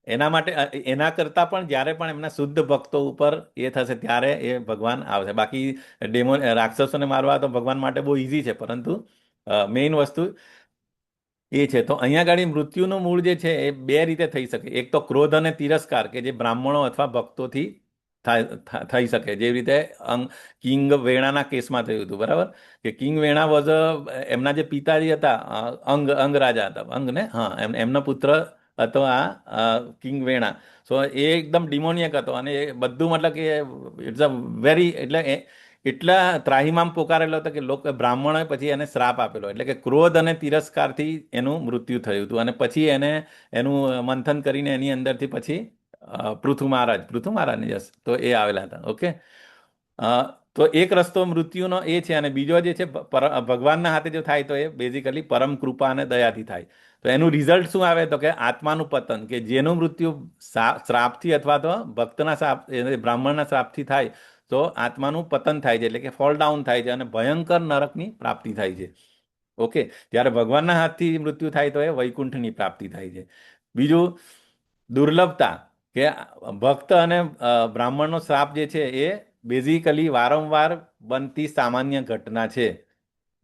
એના કરતા પણ જ્યારે પણ એમના શુદ્ધ ભક્તો ઉપર એ થશે ત્યારે એ ભગવાન આવશે. બાકી રાક્ષસોને મારવા તો ભગવાન માટે બહુ ઇઝી છે, પરંતુ મેઇન વસ્તુ એ છે. તો અહીંયા આગળ મૃત્યુનું મૂળ જે છે એ 2 રીતે થઈ શકે. એક તો ક્રોધ અને તિરસ્કાર કે જે બ્રાહ્મણો અથવા ભક્તોથી થઈ શકે. જેવી રીતે કિંગ વેણાના કેસમાં થયું હતું, બરાબર, કે કિંગ વેણા વોઝ એમના જે પિતાજી હતા અંગ રાજા હતા, અંગ ને, હા, એમનો પુત્ર હતો આ કિંગ વેણા. સો એ એકદમ ડિમોનિયક હતો અને એ બધું મતલબ કે ઇટ્સ અ વેરી એટલા ત્રાહિમામ પોકારેલો હતો કે બ્રાહ્મણોએ પછી એને શ્રાપ આપેલો, એટલે કે ક્રોધ અને તિરસ્કારથી એનું મૃત્યુ થયું હતું. અને પછી એનું મંથન કરીને એની અંદરથી પછી પૃથુ મહારાજ યસ, તો એ આવેલા હતા. ઓકે, તો એક રસ્તો મૃત્યુનો એ છે, અને બીજો જે છે ભગવાનના હાથે જો થાય તો એ બેઝિકલી પરમ કૃપા અને દયાથી થાય. તો એનું રિઝલ્ટ શું આવે તો કે આત્માનું પતન, કે જેનું મૃત્યુ શ્રાપથી અથવા તો ભક્તના શ્રાપ, બ્રાહ્મણના શ્રાપથી થાય તો આત્માનું પતન થાય છે, એટલે કે ફોલ ડાઉન થાય છે અને ભયંકર નરકની પ્રાપ્તિ થાય છે. ઓકે, જ્યારે ભગવાનના હાથથી મૃત્યુ થાય તો એ વૈકુંઠની પ્રાપ્તિ થાય છે. બીજું દુર્લભતા, કે ભક્ત અને બ્રાહ્મણનો શ્રાપ જે છે એ બેઝિકલી વારંવાર બનતી સામાન્ય ઘટના છે.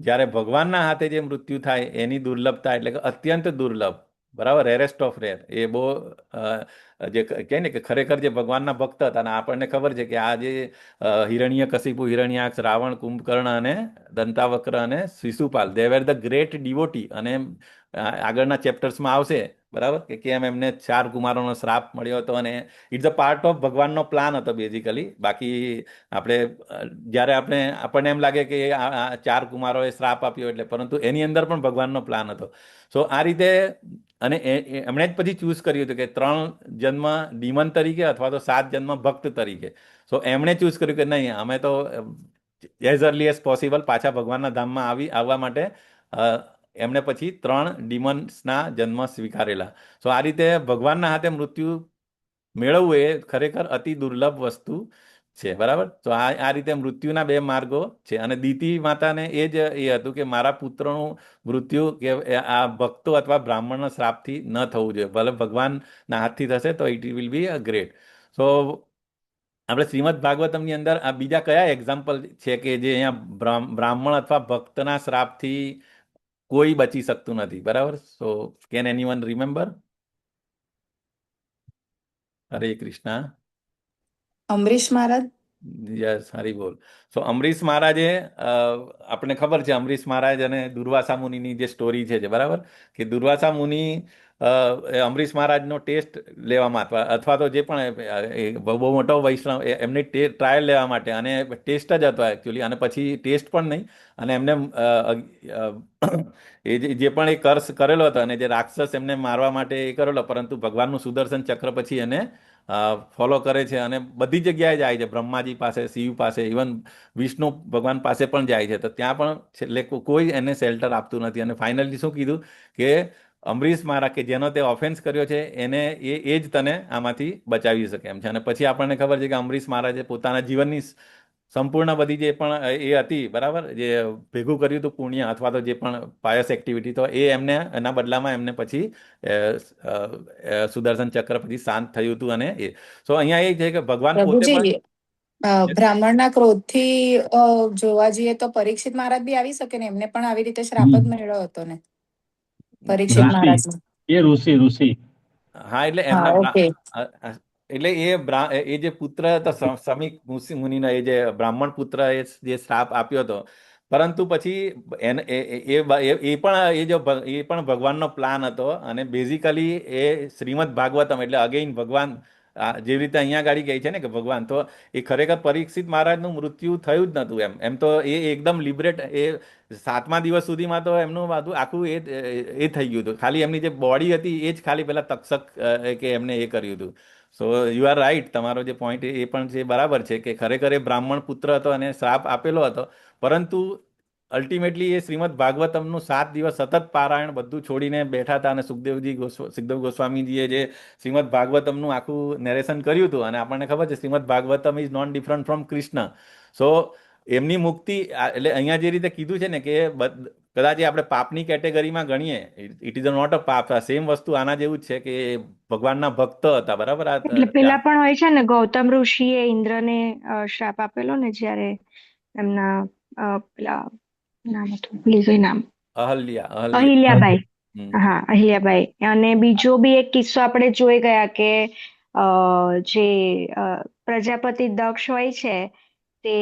જ્યારે ભગવાનના હાથે જે મૃત્યુ થાય એની દુર્લભતા, એટલે કે અત્યંત દુર્લભ, બરાબર, રેરેસ્ટ ઓફ રેર. એ બહુ જે કહે ને કે ખરેખર જે ભગવાનના ભક્ત હતા, અને આપણને ખબર છે કે આ જે હિરણ્યકશિપુ, હિરણ્યાક્ષ, રાવણ, કુંભકર્ણ અને દંતાવક્ર અને શિશુપાલ, દે વેર ધ ગ્રેટ ડિવોટી. અને આગળના ચેપ્ટર્સમાં આવશે, બરાબર, કે કેમ એમને 4 કુમારોનો શ્રાપ મળ્યો હતો, અને ઇટ્સ અ પાર્ટ ઓફ ભગવાનનો પ્લાન હતો બેઝિકલી. બાકી જ્યારે આપણને એમ લાગે કે આ 4 કુમારોએ શ્રાપ આપ્યો એટલે, પરંતુ એની અંદર પણ ભગવાનનો પ્લાન હતો. સો આ રીતે, અને એમણે જ પછી ચૂઝ કર્યું હતું કે 3 જન્મ ડીમન તરીકે અથવા તો 7 જન્મ ભક્ત તરીકે. સો એમણે ચૂઝ કર્યું કે નહીં, અમે તો એઝ અર્લી એઝ પોસિબલ પાછા ભગવાનના ધામમાં આવવા માટે એમણે પછી 3 ડીમન્સના જન્મ સ્વીકારેલા. સો આ રીતે ભગવાનના હાથે મૃત્યુ મેળવવું એ ખરેખર અતિ દુર્લભ વસ્તુ છે, બરાબર. તો આ રીતે મૃત્યુના 2 માર્ગો છે. અને દીતિ માતાને એ હતું કે મારા પુત્રનું મૃત્યુ કે આ ભક્તો અથવા બ્રાહ્મણના શ્રાપથી ન થવું જોઈએ, ભલે ભગવાનના હાથથી થશે તો it will be a great. So આપણે શ્રીમદ ભાગવતમની અંદર આ બીજા કયા એક્ઝામ્પલ છે કે જે અહીંયા બ્રાહ્મણ અથવા ભક્તના શ્રાપથી કોઈ બચી શકતું નથી, બરાબર. સો can anyone remember? Hare Krishna. Amrish Maharaj. Yes, હરી બોલ. સો અમરીશ મહારાજે, આપણને ખબર છે અમરીશ મહારાજ અને દુર્વાસા મુનિની જે સ્ટોરી છે, બરાબર, કે દુર્વાસા મુનિ અમરીશ મહારાજનો ટેસ્ટ લેવામાં અથવા તો જે પણ બહુ મોટો વૈષ્ણવ એમની ટ્રાયલ લેવા માટે, અને ટેસ્ટ જ હતો એકચ્યુઅલી, અને પછી ટેસ્ટ પણ નહીં, અને એમને જે પણ એ કર્સ કરેલો હતો અને જે રાક્ષસ એમને મારવા માટે એ કરેલો, પરંતુ ભગવાનનું સુદર્શન ચક્ર પછી એને ફોલો કરે છે અને બધી જગ્યાએ જાય છે, બ્રહ્માજી પાસે, શિવ પાસે, ઇવન વિષ્ણુ ભગવાન પાસે પણ જાય છે. તો ત્યાં પણ છેલ્લે કોઈ એને શેલ્ટર આપતું નથી. અને ફાઇનલી શું કીધું કે અમરીશ મહારાજ, કે જેનો તે ઓફેન્સ કર્યો છે એને એ જ તને આમાંથી બચાવી શકે એમ છે. અને પછી આપણને ખબર છે કે અમરીશ મહારાજે પોતાના જીવનની સંપૂર્ણ બધી જે પણ એ હતી, બરાબર, જે ભેગું કર્યું હતું પુણ્ય અથવા તો જે પણ પાયસ એક્ટિવિટી, તો એ એમને એના બદલામાં એમને પછી સુદર્શન ચક્ર પછી શાંત થયું હતું. અને એ સો અહીંયા એ છે કે ભગવાન પોતે પણ પ્રભુજી, બ્રાહ્મણના ક્રોધથી જોવા જઈએ તો પરીક્ષિત મહારાજ બી આવી શકે ને, એમને પણ આવી રીતે શ્રાપ જ મળ્યો હતો ને, પરીક્ષિત મહારાજ. એ ઋષિ. હા, એટલે હા, એમના ઓકે. એટલે એ જે પુત્ર હતો સમીક મુનિનો, એ જે બ્રાહ્મણ પુત્ર એ જે શ્રાપ આપ્યો હતો, પરંતુ પછી એ પણ ભગવાનનો પ્લાન હતો. અને બેઝિકલી એ શ્રીમદ ભાગવતમ, એટલે અગેઇન ભગવાન જેવી રીતે અહીંયા ગાડી કહી છે ને કે ભગવાન, તો એ ખરેખર પરીક્ષિત મહારાજનું મૃત્યુ થયું જ નહોતું. એમ તો એ એકદમ લિબરેટ, એ 7મા દિવસ સુધીમાં તો એમનું આખું એ થઈ ગયું હતું. ખાલી એમની જે બોડી હતી એ જ ખાલી પેલા તક્ષક કે એમને એ કર્યું હતું. સો યુ આર રાઈટ, તમારો જે પોઈન્ટ એ પણ છે બરાબર છે કે ખરેખર એ બ્રાહ્મણ પુત્ર હતો અને શ્રાપ આપેલો હતો, પરંતુ અલ્ટિમેટલી એ શ્રીમદ ભાગવતમનું 7 દિવસ સતત પારાયણ બધું છોડીને બેઠા હતા. અને સુખદેવ ગોસ્વામીજીએ જે શ્રીમદ ભાગવતમનું આખું નેરેશન કર્યું હતું, અને આપણને ખબર છે Shrimad Bhagavatam is non different from Krishna. So એમની મુક્તિ, એટલે અહીંયા જે રીતે કીધું છે ને કે કદાચ આપણે પાપની કેટેગરીમાં ગણીએ, ઇટ ઇઝ નોટ અ પાપ. સેમ વસ્તુ આના જેવું જ છે કે ભગવાનના ભક્ત હતા, બરાબર. એટલે પેલા પણ હોય છે ને, ગૌતમ ઋષિએ ઇન્દ્રને શ્રાપ આપેલો ને, જ્યારે એમના પેલા નામ હતું, ભૂલી ગઈ નામ, અહિલ્યાબાઈ. હા, અહિલ્યાબાઈ. અને બીજો બી એક કિસ્સો આપણે જોઈ ગયા કે જે પ્રજાપતિ દક્ષ હોય છે તે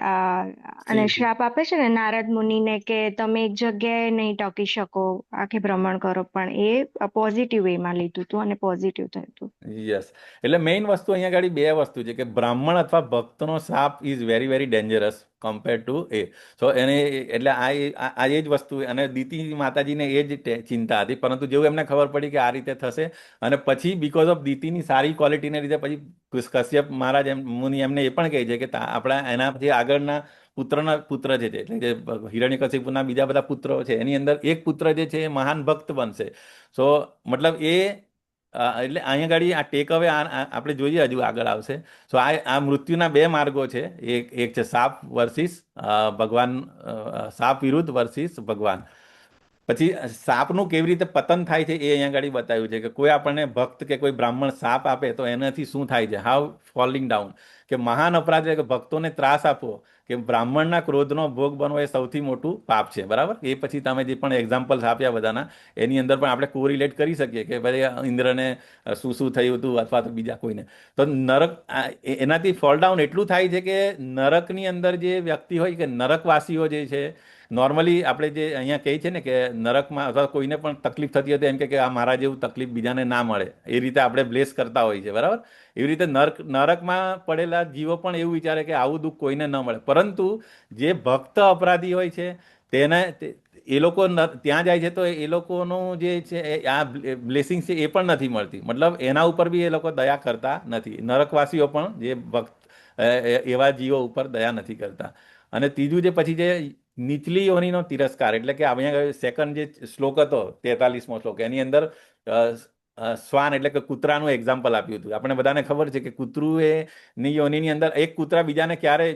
અને શ્રી શ્રાપ આપે છે ને નારદ મુનિને કે તમે એક જગ્યાએ નહીં ટકી શકો, આખે ભ્રમણ કરો, પણ એ પોઝિટિવ વેમાં લીધું હતું અને પોઝિટિવ થયું હતું. યસ, એટલે મેઇન વસ્તુ અહીંયા આગળ બે વસ્તુ છે કે બ્રાહ્મણ અથવા ભક્તનો સાપ is very very dangerous compare to એ. સો એને એટલે આ એ જ વસ્તુ, અને દીતિ માતાજીને એ જ ચિંતા હતી, પરંતુ જેવું એમને ખબર પડી કે આ રીતે થશે, અને પછી બીકોઝ ઓફ દીતિની સારી ક્વોલિટીને લીધે પછી કશ્યપ મહારાજ મુનિ એમને એ પણ કહે છે કે આપણા એના જે આગળના પુત્ર છે, એટલે જે હિરણ્યકશિપુના બીજા બધા પુત્રો છે એની અંદર એક પુત્ર જે છે એ મહાન ભક્ત બનશે. સો મતલબ એટલે અહીંયા આગળ આ ટેક અવે આપણે જોઈએ, હજુ આગળ આવશે. સો આ મૃત્યુના બે માર્ગો છે, એક છે સાપ વર્સિસ ભગવાન, સાપ વિરુદ્ધ વર્સિસ ભગવાન. પછી સાપનું કેવી રીતે પતન થાય છે એ અહીંયા આગળ બતાવ્યું છે કે કોઈ આપણને ભક્ત કે કોઈ બ્રાહ્મણ સાપ આપે તો એનાથી શું થાય છે, હાઉ ફોલિંગ ડાઉન. કે મહાન અપરાધ છે કે ભક્તોને ત્રાસ આપવો, કે બ્રાહ્મણના ક્રોધનો ભોગ બનવો એ સૌથી મોટું પાપ છે, બરાબર. એ પછી તમે જે પણ એક્ઝામ્પલ્સ આપ્યા બધાના, એની અંદર પણ આપણે કોરિલેટ કરી શકીએ કે ભાઈ ઇન્દ્રને શું થયું હતું અથવા તો બીજા કોઈને. તો નરક એનાથી ફોલ ડાઉન એટલું થાય છે કે નરકની અંદર જે વ્યક્તિ હોય કે નરકવાસીઓ જે છે, નોર્મલી આપણે જે અહીંયા કહીએ છીએ ને કે નરકમાં અથવા કોઈને પણ તકલીફ થતી હતી એમ કે આ મારા જેવું તકલીફ બીજાને ના મળે, એ રીતે આપણે બ્લેસ કરતા હોઈએ છીએ, બરાબર. એવી રીતે નરકમાં પડેલા જીવો પણ એવું વિચારે કે આવું દુઃખ કોઈને ન મળે, પરંતુ જે ભક્ત અપરાધી હોય છે તેને એ લોકો ત્યાં જાય છે તો એ લોકોનું જે છે આ બ્લેસિંગ છે એ પણ નથી મળતી, મતલબ એના ઉપર બી એ લોકો દયા કરતા નથી. નરકવાસીઓ પણ જે ભક્ત એવા જીવો ઉપર દયા નથી કરતા. અને ત્રીજું જે પછી જે નીચલી યોનિનો તિરસ્કાર, એટલે કે અહીંયા સેકન્ડ જે શ્લોક હતો 43મો શ્લોક, એની અંદર શ્વાન એટલે કે કૂતરાનું એક્ઝામ્પલ આપ્યું હતું. આપણે બધાને ખબર છે કે કૂતરું ની યોનિની અંદર એક કૂતરા બીજાને ક્યારે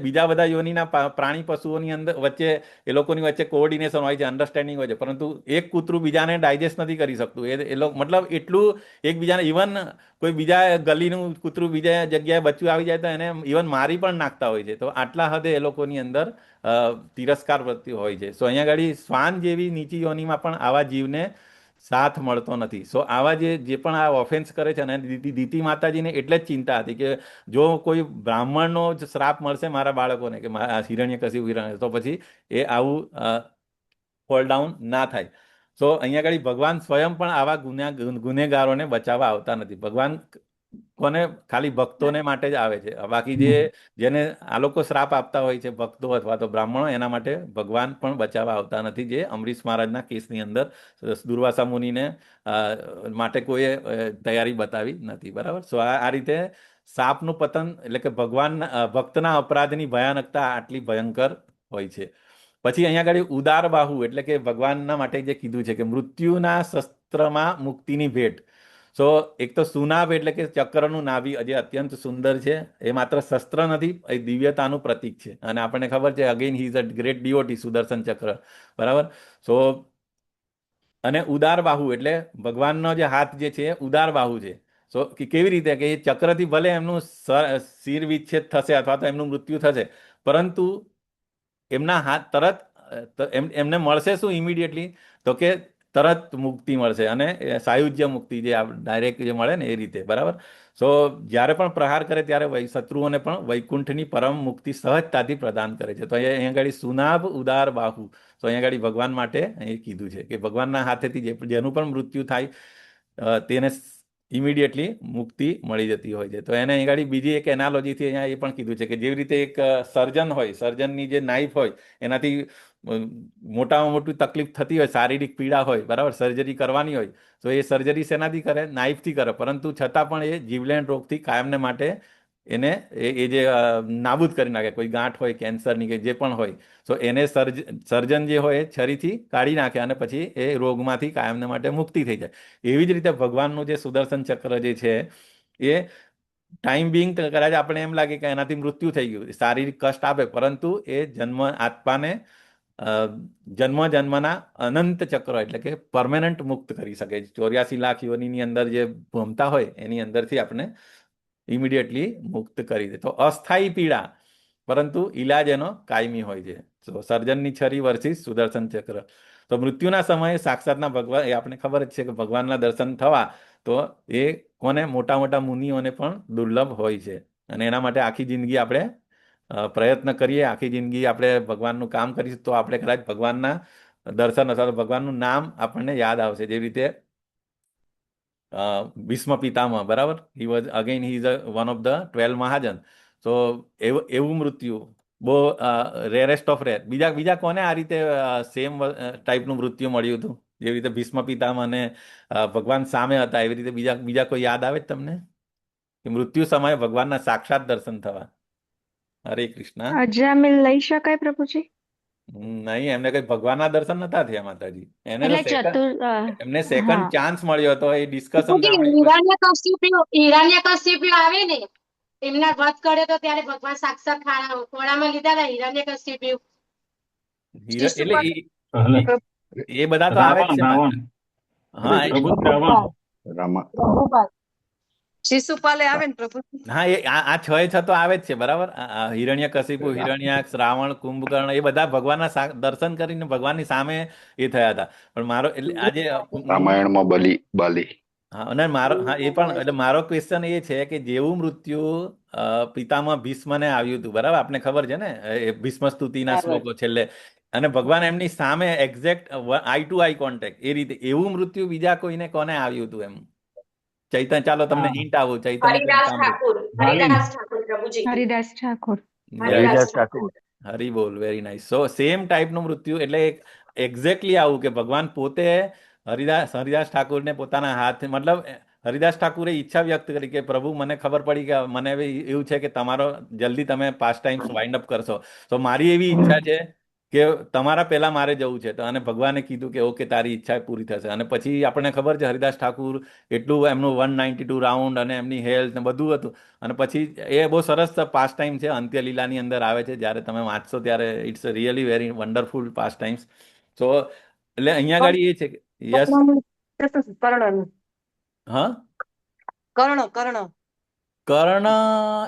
બીજા બધા યોનિના પ્રાણી પશુઓની અંદર વચ્ચે એ લોકોની વચ્ચે કોઓર્ડિનેશન હોય છે, અન્ડરસ્ટેન્ડિંગ હોય છે, પરંતુ એક કૂતરું બીજાને ડાયજેસ્ટ નથી કરી શકતું. એ મતલબ એટલું એકબીજાને, ઇવન કોઈ બીજા ગલીનું કૂતરું બીજા જગ્યાએ બચ્ચું આવી જાય તો એને ઇવન મારી પણ નાખતા હોય છે. તો આટલા હદે એ લોકોની અંદર તિરસ્કાર વૃત્તિ હોય છે. સો અહીંયા આગળ શ્વાન જેવી નીચી યોનિમાં પણ આવા જીવને સાથ મળતો નથી. સો આવા જે પણ આ ઓફેન્સ કરે છે, અને દીતિ માતાજીને એટલે જ ચિંતા હતી કે જો કોઈ બ્રાહ્મણનો જ શ્રાપ મળશે મારા બાળકોને કે હિરણ્યકશિપુ તો પછી એ આવું ફોલ ડાઉન ના થાય. સો અહીંયા આગળ ભગવાન સ્વયં પણ આવા ગુનેગારોને બચાવવા આવતા નથી. ભગવાન કોને ખાલી ભક્તોને માટે જ આવે છે. બાકી જેને આ લોકો શ્રાપ આપતા હોય છે ભક્તો અથવા તો બ્રાહ્મણો, એના માટે ભગવાન પણ બચાવવા આવતા નથી, જે અમરીશ મહારાજના કેસની અંદર દુર્વાસા મુનિને માટે કોઈએ તૈયારી બતાવી નથી, બરાબર. સો આ રીતે સાપનું પતન એટલે કે ભક્તના અપરાધની ભયાનકતા આટલી ભયંકર હોય છે. પછી અહીંયા આગળ ઉદાર બાહુ એટલે કે ભગવાનના માટે જે કીધું છે કે મૃત્યુના શસ્ત્રમાં મુક્તિની ભેટ. સો એક તો સુનાભ એટલે કે ચક્રનું નાભી જે અત્યંત સુંદર છે, એ માત્ર શસ્ત્ર નથી, એ દિવ્યતાનું પ્રતીક છે. અને આપણને ખબર છે again he is a great devotee, Sudarshan ચક્ર, બરાબર. સો અને ઉદાર બાહુ એટલે ભગવાનનો જે હાથ જે છે ઉદાર બાહુ છે. સો કેવી રીતે કે એ ચક્રથી ભલે એમનું શિર વિચ્છેદ થશે અથવા તો એમનું મૃત્યુ થશે, પરંતુ એમના હાથ તરત એમને મળશે શું ઇમિડિયેટલી, તો કે તરત મુક્તિ મળશે, અને સાયુજ્ય મુક્તિ જે ડાયરેક્ટ જે મળે ને એ રીતે, બરાબર. સો જ્યારે પણ પ્રહાર કરે ત્યારે શત્રુઓને પણ વૈકુંઠની પરમ મુક્તિ સહજતાથી પ્રદાન કરે છે. તો અહીંયા આગળ સુનાભ ઉદાર બાહુ. તો અહીંયા આગળ ભગવાન માટે એ કીધું છે કે ભગવાનના હાથેથી જેનું પણ મૃત્યુ થાય તેને ઇમિડિયેટલી મુક્તિ મળી જતી હોય છે. તો એને અહીં આગળ બીજી એક એનાલોજીથી અહીંયા એ પણ કીધું છે કે જેવી રીતે એક સર્જન હોય, સર્જનની જે નાઇફ હોય એનાથી મોટામાં મોટી તકલીફ થતી હોય, શારીરિક પીડા હોય, બરાબર, સર્જરી કરવાની હોય, તો એ સર્જરી શેનાથી કરે, નાઇફથી કરે, પરંતુ છતાં પણ એ જીવલેણ રોગથી કાયમને માટે એને એ જે નાબૂદ કરી નાખે, કોઈ ગાંઠ હોય કેન્સરની કે જે પણ હોય, તો એને સર્જન જે હોય એ છરીથી કાઢી નાખે અને પછી એ રોગમાંથી કાયમને માટે મુક્તિ થઈ જાય. એવી જ રીતે ભગવાનનું જે સુદર્શન ચક્ર જે છે એ ટાઈમ બિંગ કદાચ આપણે એમ લાગે કે એનાથી મૃત્યુ થઈ ગયું, શારીરિક કષ્ટ આપે, પરંતુ એ આત્માને જન્મના અનંત ચક્ર એટલે કે પરમેનન્ટ મુક્ત કરી શકે છે. 84 લાખ યોનિની અંદર જે ભમતા હોય એની અંદરથી આપણે ઇમિડિયેટલી મુક્ત કરી દે. તો અસ્થાયી પીડા, પરંતુ ઈલાજ એનો કાયમી હોય છે. તો સર્જનની છરી વર્સિસ સુદર્શન ચક્ર. તો મૃત્યુના સમયે સાક્ષાતના ભગવાન, એ આપણે ખબર જ છે કે ભગવાનના દર્શન થવા તો એ કોને, મોટા મોટા મુનિઓને પણ દુર્લભ હોય છે. અને એના માટે આખી જિંદગી આપણે પ્રયત્ન કરીએ, આખી જિંદગી આપણે ભગવાનનું કામ કરીશું તો આપણે કદાચ ભગવાનના દર્શન અથવા તો ભગવાનનું નામ આપણને યાદ આવશે. જેવી રીતે ભીષ્મ પિતામહ, બરાબર, he is one of the 12 મહાજન. તો એવું મૃત્યુ બહુ રેરેસ્ટ ઓફ રેર. બીજા કોને આ રીતે સેમ ટાઈપનું મૃત્યુ મળ્યું હતું? જેવી રીતે ભીષ્મ પિતામહ અને ભગવાન સામે હતા, એવી રીતે બીજા કોઈ યાદ આવે જ તમને કે મૃત્યુ સમયે ભગવાનના સાક્ષાત દર્શન થવા? હરે કૃષ્ણ. અજામિલ લઈ શકાય પ્રભુજી? નહીં, એમને કઈ ભગવાનના દર્શન નતા થયા માતાજી. એમને હા સેકન્ડ ચાન્સ મળ્યો હતો. એ ડિસ્કશન હિરણ્યકશિપુ આવે ને, એમના વધ કર્યો તો ત્યારે ભગવાન સાક્ષાત ખોળામાં લીધા હતા હિરણ્યકશિપુ. એટલે એ બધા તો આવે જ છે. હા, શિશુપાલે આવે ને પ્રભુ. હા, આ 6 તો આવે જ છે, બરાબર. હિરણ્યકશિપુ, હિરણ્યાક્ષ, રાવણ, કુંભકર્ણ એ બધા ભગવાનના દર્શન કરીને ભગવાનની સામે એ થયા હતા. પણ મારો એટલે આજે રામાયણમાં બાલી. હા, અને એ પણ એટલે મારો ક્વેશ્ચન એ છે કે જેવું મૃત્યુ પિતામહ ભીષ્મને આવ્યું હતું, બરાબર, આપને ખબર છે ને, એ ભીષ્મ સ્તુતિના શ્લોકો છેલ્લે, અને ભગવાન એમની સામે exact eye to eye contact, એ રીતે એવું મૃત્યુ બીજા કોને આવ્યું હતું? એમ ચૈતન્ય, ચાલો તમને હિન્ટ આવું, ચૈતન્ય હરિદાસ ઠાકોર. હરી બોલ, વેરી નાઇસ. સો સેમ ટાઈપનું મૃત્યુ, એટલે એક્ઝેક્ટલી આવું કે ભગવાન પોતે હરિદાસ ઠાકુરને પોતાના હાથ, મતલબ હરિદાસ ઠાકુરે ઈચ્છા વ્યક્ત કરી કે પ્રભુ, મને ખબર પડી કે મને એવું છે કે તમારો જલ્દી તમે પાસ ટાઈમ્સ વાઇન્ડ અપ કરશો, તો મારી એવી ઈચ્છા છે કે તમારા પહેલા મારે જવું છે. તો અને ભગવાને કીધું કે ઓકે, તારી ઈચ્છા પૂરી થશે. અને પછી આપણને ખબર છે હરિદાસ ઠાકુર એટલું એમનું 192 રાઉન્ડ અને એમની હેલ્થ ને બધું હતું. અને પછી એ બહુ સરસ પાસ ટાઈમ છે, અંત્યલીલાની અંદર આવે છે. જ્યારે તમે વાંચશો ત્યારે it's really very wonderful pastimes. So એટલે અહીંયા આગળ એ છે કે યસ. હા, કર્ણ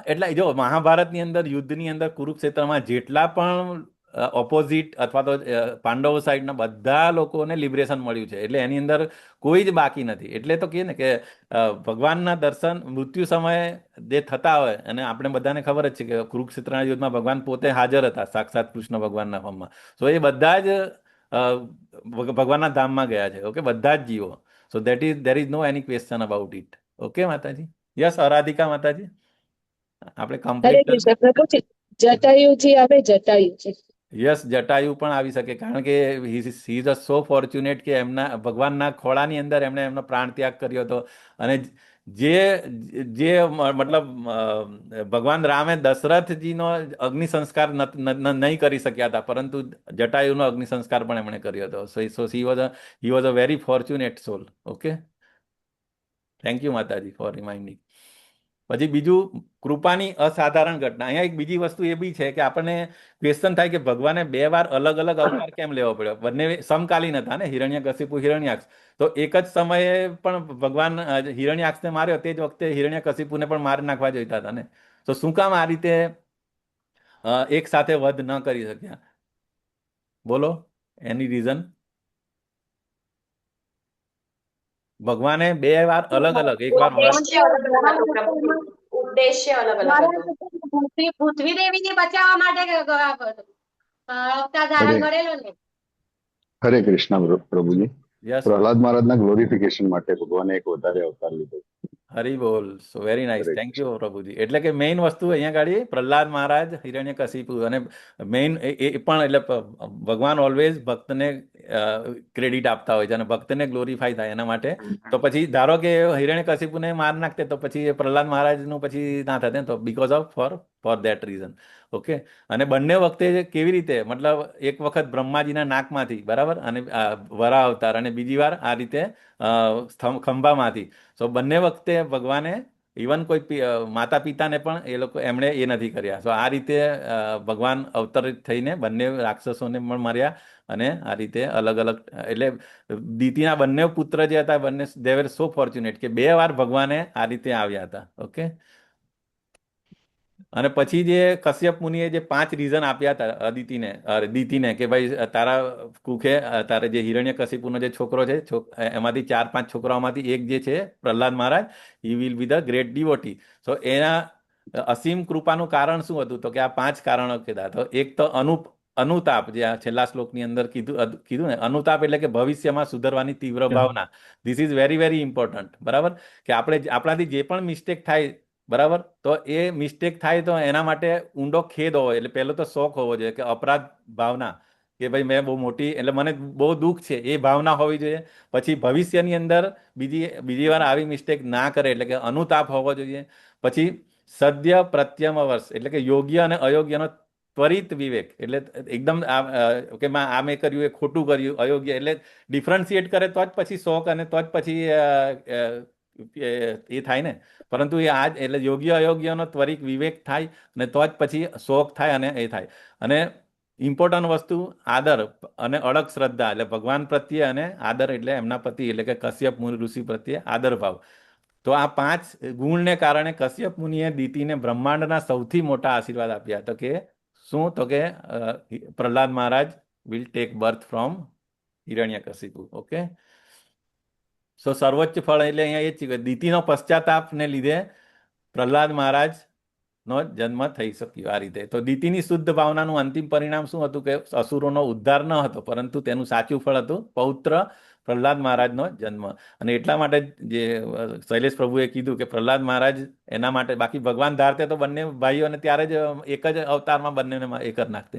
એટલે જો મહાભારતની અંદર, યુદ્ધની અંદર, કુરુક્ષેત્રમાં જેટલા પણ ઓપોઝિટ અથવા તો પાંડવો સાઈડના બધા લોકોને લિબરેશન મળ્યું છે. એટલે એની અંદર કોઈ જ બાકી નથી. એટલે તો કહે ને કે ભગવાનના દર્શન મૃત્યુ સમયે જે થતા હોય, અને આપણે બધાને ખબર જ છે કે કુરુક્ષેત્રના યુદ્ધમાં ભગવાન પોતે હાજર હતા, સાક્ષાત કૃષ્ણ ભગવાનના ફોર્મમાં. સો એ બધા જ ભગવાનના ધામમાં ગયા છે. ઓકે, બધા જ જીવો. So there is no any question about it. Okay માતાજી. યસ, આરાધિકા માતાજી, આપણે કમ્પ્લીટ. જટાયુજી આવે, જટાયુજી. યસ, જટાયુ પણ આવી શકે, કારણ કે he is a so fortunate કે એમના ભગવાનના ખોળાની અંદર એમણે એમનો પ્રાણ ત્યાગ કર્યો હતો. અને જે મતલબ ભગવાન રામે દશરથજીનો અગ્નિ સંસ્કાર નહીં કરી શક્યા હતા, પરંતુ જટાયુનો અગ્નિ સંસ્કાર પણ એમણે કર્યો હતો. So he was a very fortunate soul. Okay, thank you માતાજી ફોર રિમાઇન્ડિંગ. પછી બીજું, કૃપાની અસાધારણ ઘટના. અહીંયા એક બીજી વસ્તુ એ બી છે કે આપણને ક્વેશ્ચન થાય કે ભગવાને 2 વાર અલગ અલગ અવતાર કેમ લેવો પડ્યો? બંને સમકાલીન હતા ને, હિરણ્યકશિપુ, હિરણ્યાક્ષ. તો એક જ સમયે પણ ભગવાન હિરણ્યાક્ષને માર્યો, તે જ વખતે હિરણ્યકશિપુને પણ મારી નાખવા જોઈતા હતા ને. તો શું કામ આ રીતે એક સાથે વધ ન કરી શક્યા? બોલો, એની રીઝન? ભગવાને 2 વાર અલગ અલગ, એક વાર ઉદ્દેશ્ય અલગ અલગ હતો. પૃથ્વી દેવીને બચાવવા માટે અવતાર ધારણ કરેલો ને. હરે કૃષ્ણ પ્રભુજી. યસ, પ્રહલાદ મહારાજના ગ્લોરિફિકેશન માટે ભગવાને એક વધારે અવતાર લીધો. હરી બોલ. સો વેરી નાઇસ, થેન્ક યુ પ્રભુજી. એટલે કે મેઇન વસ્તુ અહીંયા ગાડી પ્રહલાદ મહારાજ, હિરણ્યકશિપુ, અને મેઇન એ પણ એટલે ભગવાન ઓલવેઝ ભક્તને ક્રેડિટ આપતા હોય છે અને ભક્તને ગ્લોરીફાય થાય એના માટે. તો પછી ધારો કે હિરણ્યકશિપુને માર નાખતે તો પછી પ્રહલાદ મહારાજનું પછી ના થતે, તો because of for that reason. Okay, અને બંને વખતે કેવી રીતે, મતલબ એક વખત બ્રહ્માજીના નાકમાંથી, બરાબર, અને વરા અવતાર, અને બીજી વાર આ રીતે ખંભામાંથી. સો બંને વખતે ભગવાને ઇવન કોઈ માતા પિતાને પણ એમણે એ નથી કર્યા. સો આ રીતે ભગવાન અવતરિત થઈને બંને રાક્ષસોને પણ માર્યા, અને આ રીતે અલગ અલગ. એટલે દીતિના બંને પુત્ર જે હતા, બંને દે વેર સો ફોર્ચ્યુનેટ કે 2 વાર ભગવાને આ રીતે આવ્યા હતા. ઓકે, અને પછી જે કશ્યપ મુનિએ જે 5 રીઝન આપ્યા હતા દીતિને કે ભાઈ તારા કુખે તારે જે હિરણ્યકશિપુનો જે છોકરો છે, એમાંથી 4-5 છોકરાઓમાંથી એક જે છે Prahlad Maharaj, he will be the great devotee. So એના અસીમ કૃપાનું કારણ શું હતું? તો કે આ 5 કારણો કીધા. તો એક તો અનુતાપ, જે આ છેલ્લા શ્લોકની અંદર કીધું ને, અનુતાપ એટલે કે ભવિષ્યમાં સુધરવાની તીવ્ર ભાવના. This is very very important. બરાબર, કે આપણાથી જે પણ મિસ્ટેક થાય, બરાબર, તો એ મિસ્ટેક થાય તો એના માટે ઊંડો ખેદ હોવો, એટલે પહેલો તો શોખ હોવો જોઈએ, કે અપરાધ ભાવના, કે ભાઈ મેં બહુ મોટી, એટલે મને બહુ દુઃખ છે, એ ભાવના હોવી જોઈએ. પછી ભવિષ્યની અંદર બીજી વાર આવી મિસ્ટેક ના કરે, એટલે કે અનુતાપ હોવો જોઈએ. પછી સદ્ય પ્રત્યમવર્ષ, એટલે કે યોગ્ય અને અયોગ્યનો ત્વરિત વિવેક, એટલે એકદમ કે આ મેં કર્યું એ ખોટું કર્યું, અયોગ્ય, એટલે ડિફરન્શિએટ કરે તો જ પછી શોખ, અને તો જ પછી એ થાય ને. પરંતુ એ એટલે યોગ્ય અયોગ્યનો ત્વરિત વિવેક થાય, અને તો જ પછી શોખ થાય અને એ થાય. અને ઇમ્પોર્ટન્ટ વસ્તુ આદર અને અડગ શ્રદ્ધા, એટલે ભગવાન પ્રત્યે, અને આદર એટલે એમના પતિ એટલે કે કશ્યપ મુનિ ઋષિ પ્રત્યે આદર ભાવ. તો આ 5 ગુણને કારણે કશ્યપ મુનિએ દિતિને બ્રહ્માંડના સૌથી મોટા આશીર્વાદ આપ્યા. તો કે શું? તો કે Prahlad Maharaj will take birth from Hiranyakashipu. Okay, so સર્વોચ્ચ ફળ એટલે અહીંયા એ જ છે કે દિતિનો પશ્ચાતાપને લીધે પ્રહલાદ મહારાજ નો જન્મ થઈ શક્યો આ રીતે. તો દિતિની શુદ્ધ ભાવનાનું અંતિમ પરિણામ શું હતું? કે અસુરોનો ઉદ્ધાર ન હતો, પરંતુ તેનું સાચું ફળ હતું પૌત્ર પ્રહલાદ મહારાજનો જન્મ. અને એટલા માટે જે શૈલેષ પ્રભુએ કીધું કે પ્રહલાદ મહારાજ એના માટે, બાકી ભગવાન ધારતે તો બંને ભાઈઓને ત્યારે જ એક જ અવતારમાં બંનેને એ કરી નાખતે.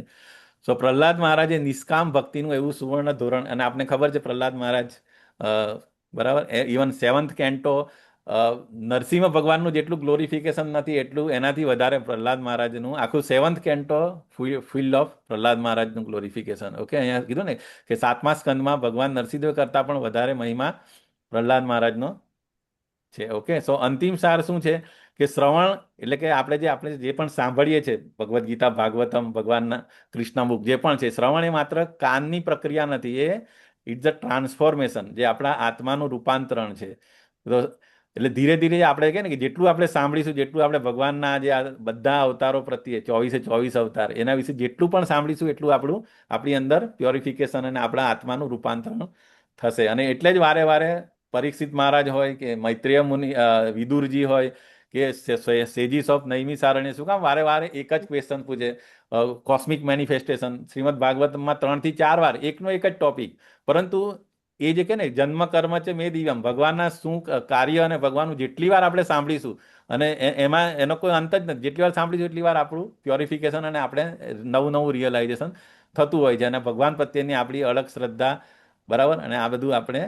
સો પ્રહલાદ મહારાજે નિષ્કામ ભક્તિનું એવું સુવર્ણ ધોરણ, અને આપને ખબર છે પ્રહલાદ મહારાજ, બરાબર, ઇવન 7th કેન્ટો નરસિંહ ભગવાનનું જેટલું ગ્લોરિફિકેશન નથી, એટલું એનાથી વધારે પ્રહલાદ મહારાજનું આખું 7th Kento field of Prahlad મહારાજનું ગ્લોરિફિકેશન. ઓકે, અહીંયા કીધું ને કે 7મા સ્કંદમાં ભગવાન નરસિંહદેવ કરતાં પણ વધારે મહિમા પ્રહલાદ મહારાજનો છે. ઓકે, સો અંતિમ સાર શું છે? કે શ્રવણ એટલે કે આપણે જે પણ સાંભળીએ છીએ, ભગવદ્ ગીતા, ભાગવતમ, ભગવાનના કૃષ્ણ બુક જે પણ છે, શ્રવણ એ માત્ર કાનની પ્રક્રિયા નથી, એ ઇટ્સ અ ટ્રાન્સફોર્મેશન, જે આપણા આત્માનું રૂપાંતરણ છે. તો એટલે ધીરે ધીરે આપણે કહે ને કે જેટલું આપણે સાંભળીશું, જેટલું આપણે ભગવાનના જે આ બધા અવતારો પ્રત્યે 24 અવતાર, એના વિશે જેટલું પણ સાંભળીશું, એટલું આપણી અંદર પ્યોરિફિકેશન અને આપણા આત્માનું રૂપાંતરણ થશે. અને એટલે જ વારે વારે પરીક્ષિત મહારાજ હોય કે મૈત્રેય મુનિ, વિદુરજી હોય કે સેજીસ ઓફ નૈમિષારણ્ય, શું કામ વારે વારે એક જ ક્વેશ્ચન પૂછે? કોસ્મિક મેનિફેસ્ટેશન શ્રીમદ ભાગવતમાં 3 થી 4 વાર એકનો એક જ ટોપિક, પરંતુ એ જે કે ને જન્મ કર્મ છે મે દિવ્યમ, ભગવાનના શું કાર્ય અને ભગવાનનું જેટલી વાર આપણે સાંભળીશું, અને એમાં એનો કોઈ અંત જ નથી, જેટલી વાર સાંભળીશું એટલી વાર આપણું પ્યોરિફિકેશન અને આપણે નવું રિયલાઇઝેશન થતું હોય છે. અને ભગવાન પ્રત્યેની આપણી અલગ શ્રદ્ધા, બરાબર, અને આ બધું આપણે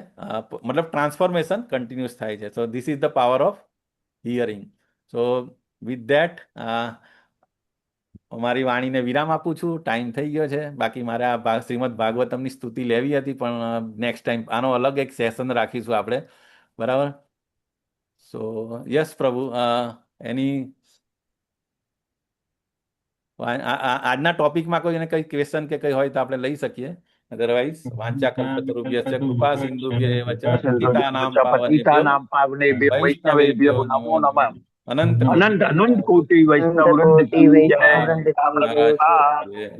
મતલબ ટ્રાન્સફોર્મેશન કન્ટિન્યુઅસ થાય છે. So this is the power of hearing. So with that મારી વાણીને વિરામ આપું છું. ટાઈમ થઈ ગયો છે. બાકી મારે આ શ્રીમદ ભાગવતમની સ્તુતિ લેવી હતી, પણ નેક્સ્ટ ટાઈમ આનો અલગ એક સેશન રાખીશું આપણે, બરાબર. સો યસ પ્રભુ, એની આજના ટોપિકમાં કોઈ કઈ ક્વેશ્ચન કે કઈ હોય તો આપણે લઈ શકીએ. અધરવાઇઝ વાંચા કલ્પતરુભ્યશ્ચ કૃપા સિંધુભ્યઃ એવ ચ પતિતાનાં પાવનેભ્યો વૈષ્ણવેભ્યો નમો નમઃ. અનંત અનંત કોટી વૈષ્ણવ વૃંદ કી જય.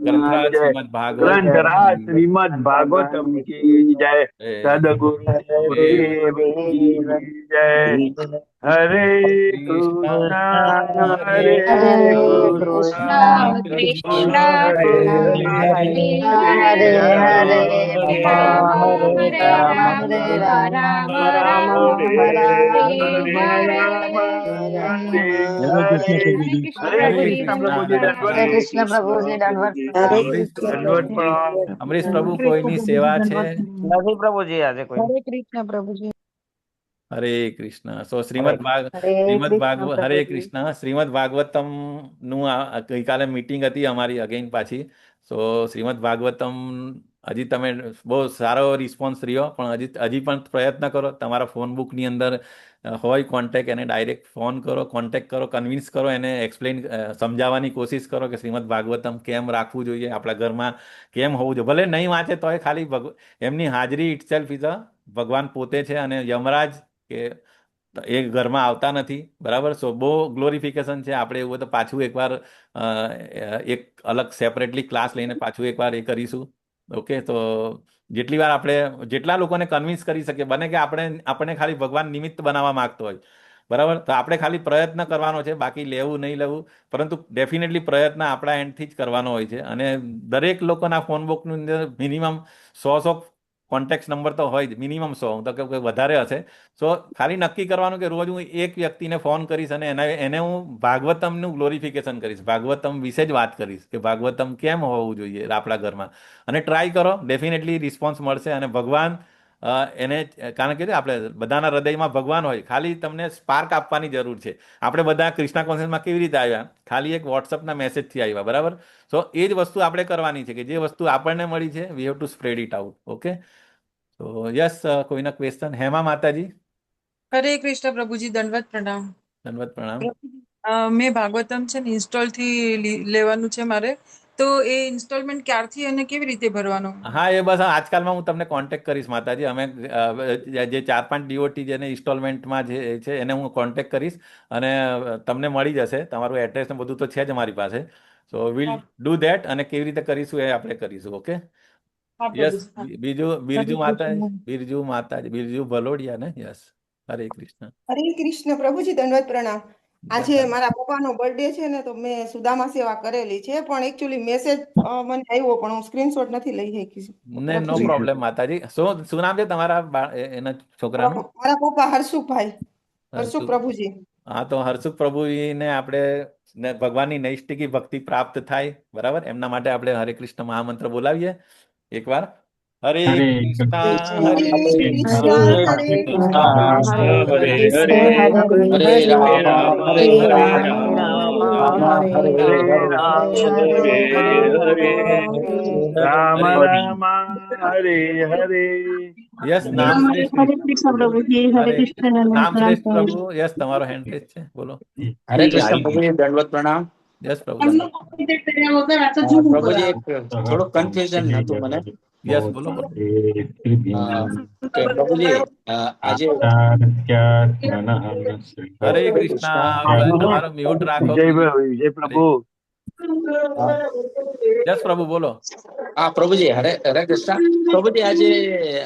ગ્રંથરાજ શ્રીમદ ગ્રંથરાજ શ્રીમદ ભાગવતમ કી જય. સદગુરુ દેવ કી જય. હરે કૃષ્ણ હરે કૃષ્ણ કૃષ્ણ હરે હરે રામ રામ રામ રામ હરે કૃષ્ણ પ્રભુજી, દંડવત પ્રણામ. અમરીશ પ્રભુ, કોઈની સેવા છે? નથી પ્રભુજી, આજે કોઈ. હરે કૃષ્ણ પ્રભુજી. હરે કૃષ્ણ. સો શ્રીમદ ભાગવત, હરે કૃષ્ણ. શ્રીમદ ભાગવતમ નું ગઈકાલે મીટિંગ હતી અમારી, અગેન પાછી. સો શ્રીમદ ભાગવતમ હજી તમે બહુ સારો રિસ્પોન્સ રહ્યો, પણ હજી પણ પ્રયત્ન કરો. તમારા ફોન બુકની અંદર હોય કોન્ટેક્ટ, એને ડાયરેક્ટ ફોન કરો, કોન્ટેક્ટ કરો, કન્વિન્સ કરો, એને એક્સપ્લેન સમજાવવાની કોશિશ કરો કે શ્રીમદ ભાગવતમ કેમ રાખવું જોઈએ, આપણા ઘરમાં કેમ હોવું જોઈએ. ભલે નહીં વાંચે તોય ખાલી એમની હાજરી ઇટસેલ્ફ ઇઝ અ ભગવાન પોતે છે, અને યમરાજ કે એ ઘરમાં આવતા નથી, બરાબર. સો બહુ ગ્લોરિફિકેશન છે. આપણે એવું તો પાછું એકવાર એક અલગ સેપરેટલી ક્લાસ લઈને પાછું એકવાર એ કરીશું. ઓકે, તો જેટલી વાર જેટલા લોકોને કન્વિન્સ કરી શકીએ, બને કે આપણે ખાલી ભગવાન નિમિત્ત બનાવવા માંગતો હોય, બરાબર? તો આપણે ખાલી પ્રયત્ન કરવાનો છે, બાકી લેવું નહીં લેવું, પરંતુ ડેફિનેટલી પ્રયત્ન આપણા એન્ડથી જ કરવાનો હોય છે. અને દરેક લોકોના ફોન બુકની અંદર મિનિમમ 100 કોન્ટેક્ટ નંબર તો હોય જ, મિનિમમ 100, હું તો કહું કે વધારે હશે. સો ખાલી નક્કી કરવાનું કે રોજ હું એક વ્યક્તિને ફોન કરીશ અને એને હું ભાગવતમનું ગ્લોરિફિકેશન કરીશ, ભાગવતમ વિશે જ વાત કરીશ કે ભાગવતમ કેમ હોવું જોઈએ આપણા ઘરમાં. અને ટ્રાય કરો, ડેફિનેટલી રિસ્પોન્સ મળશે. અને ભગવાન એને, કારણ કે આપણે બધાના હૃદયમાં ભગવાન હોય, ખાલી તમને સ્પાર્ક આપવાની જરૂર છે. આપણે બધા ક્રિષ્ના કોન્સર્ટમાં કેવી રીતે આવ્યા? ખાલી એક વોટ્સઅપના મેસેજથી આવ્યા, બરાબર? સો એ જ વસ્તુ આપણે કરવાની છે કે જે વસ્તુ આપણને મળી છે, we have to spread it out. Okay, તો યસ, કોઈના ક્વેશ્ચન? હેમા માતાજી, હરે કૃષ્ણ પ્રભુજી, દંડવત પ્રણામ. દંડવત પ્રણામ. મેં ભાગવતમ છે ને ઇન્સ્ટોલ થી લેવાનું છે મારે, તો એ ઇન્સ્ટોલમેન્ટ ક્યારથી અને કેવી રીતે ભરવાનું? હા, એ બસ આજકાલમાં હું તમને કોન્ટેક્ટ કરીશ માતાજી. અમે જે 4-5 ડીઓટી જેને ઇન્સ્ટોલમેન્ટમાં જે છે એને હું કોન્ટેક્ટ કરીશ અને તમને મળી જશે. તમારું એડ્રેસ ને બધું તો છે જ અમારી પાસે. સો વિલ ડુ ધેટ. અને કેવી રીતે કરીશું એ આપણે કરીશું. Okay, yes. બીજું બિરજુ માતાજી, બિરજુ ભલોડિયા ને? યસ, હરે કૃષ્ણ. હરે કૃષ્ણ પ્રભુજી, દંડવત પ્રણામ. આજે મારા પપ્પાનો બર્થડે છે ને, તો મેં સુદામા સેવા કરેલી છે, પણ એકચ્યુઅલી મેસેજ મને આવ્યો, પણ હું સ્ક્રીનશોટ નથી લઈ શકી. ને નો પ્રોબ્લેમ માતાજી. શું નામ છે તમારા એના છોકરાનું? મારા પપ્પા હર્ષુભાઈ, હર્ષુખ પ્રભુજી. હા, તો હર્ષુખ પ્રભુજીને આપણે ભગવાનની નૈષ્ટિકી ભક્તિ પ્રાપ્ત થાય, બરાબર? એમના માટે આપણે હરે કૃષ્ણ મહામંત્ર બોલાવીએ એકવાર. હરે કૃષ્ણ, હરે કૃષ્ણ, હરે હરે, હરે રામ, હરે રામ, હરે રામ, હરે હરે, રામ રામ, હરે હરે. યસ, નામ કૃષ્ણ પ્રભુજી, હરે કૃષ્ણ. નામ શ્રેષ્ઠ પ્રભુ. યસ, તમારો હેન્ડ રેઝ છે, બોલો. હરે કૃષ્ણ પ્રભુજી, દંડવત પ્રણામ. યસ પ્રભુ. પ્રભુજી, એક થોડું કન્ફ્યુઝન હતું મને. યસ, બોલો બોલો. પ્રભુજી, આજે હરે કૃષ્ણ. તમારો મ્યુટ રાખો. વિજય પ્રભુ. યસ પ્રભુ, બોલો. હા પ્રભુજી, હરે હરે કૃષ્ણ. પ્રભુજી, આજે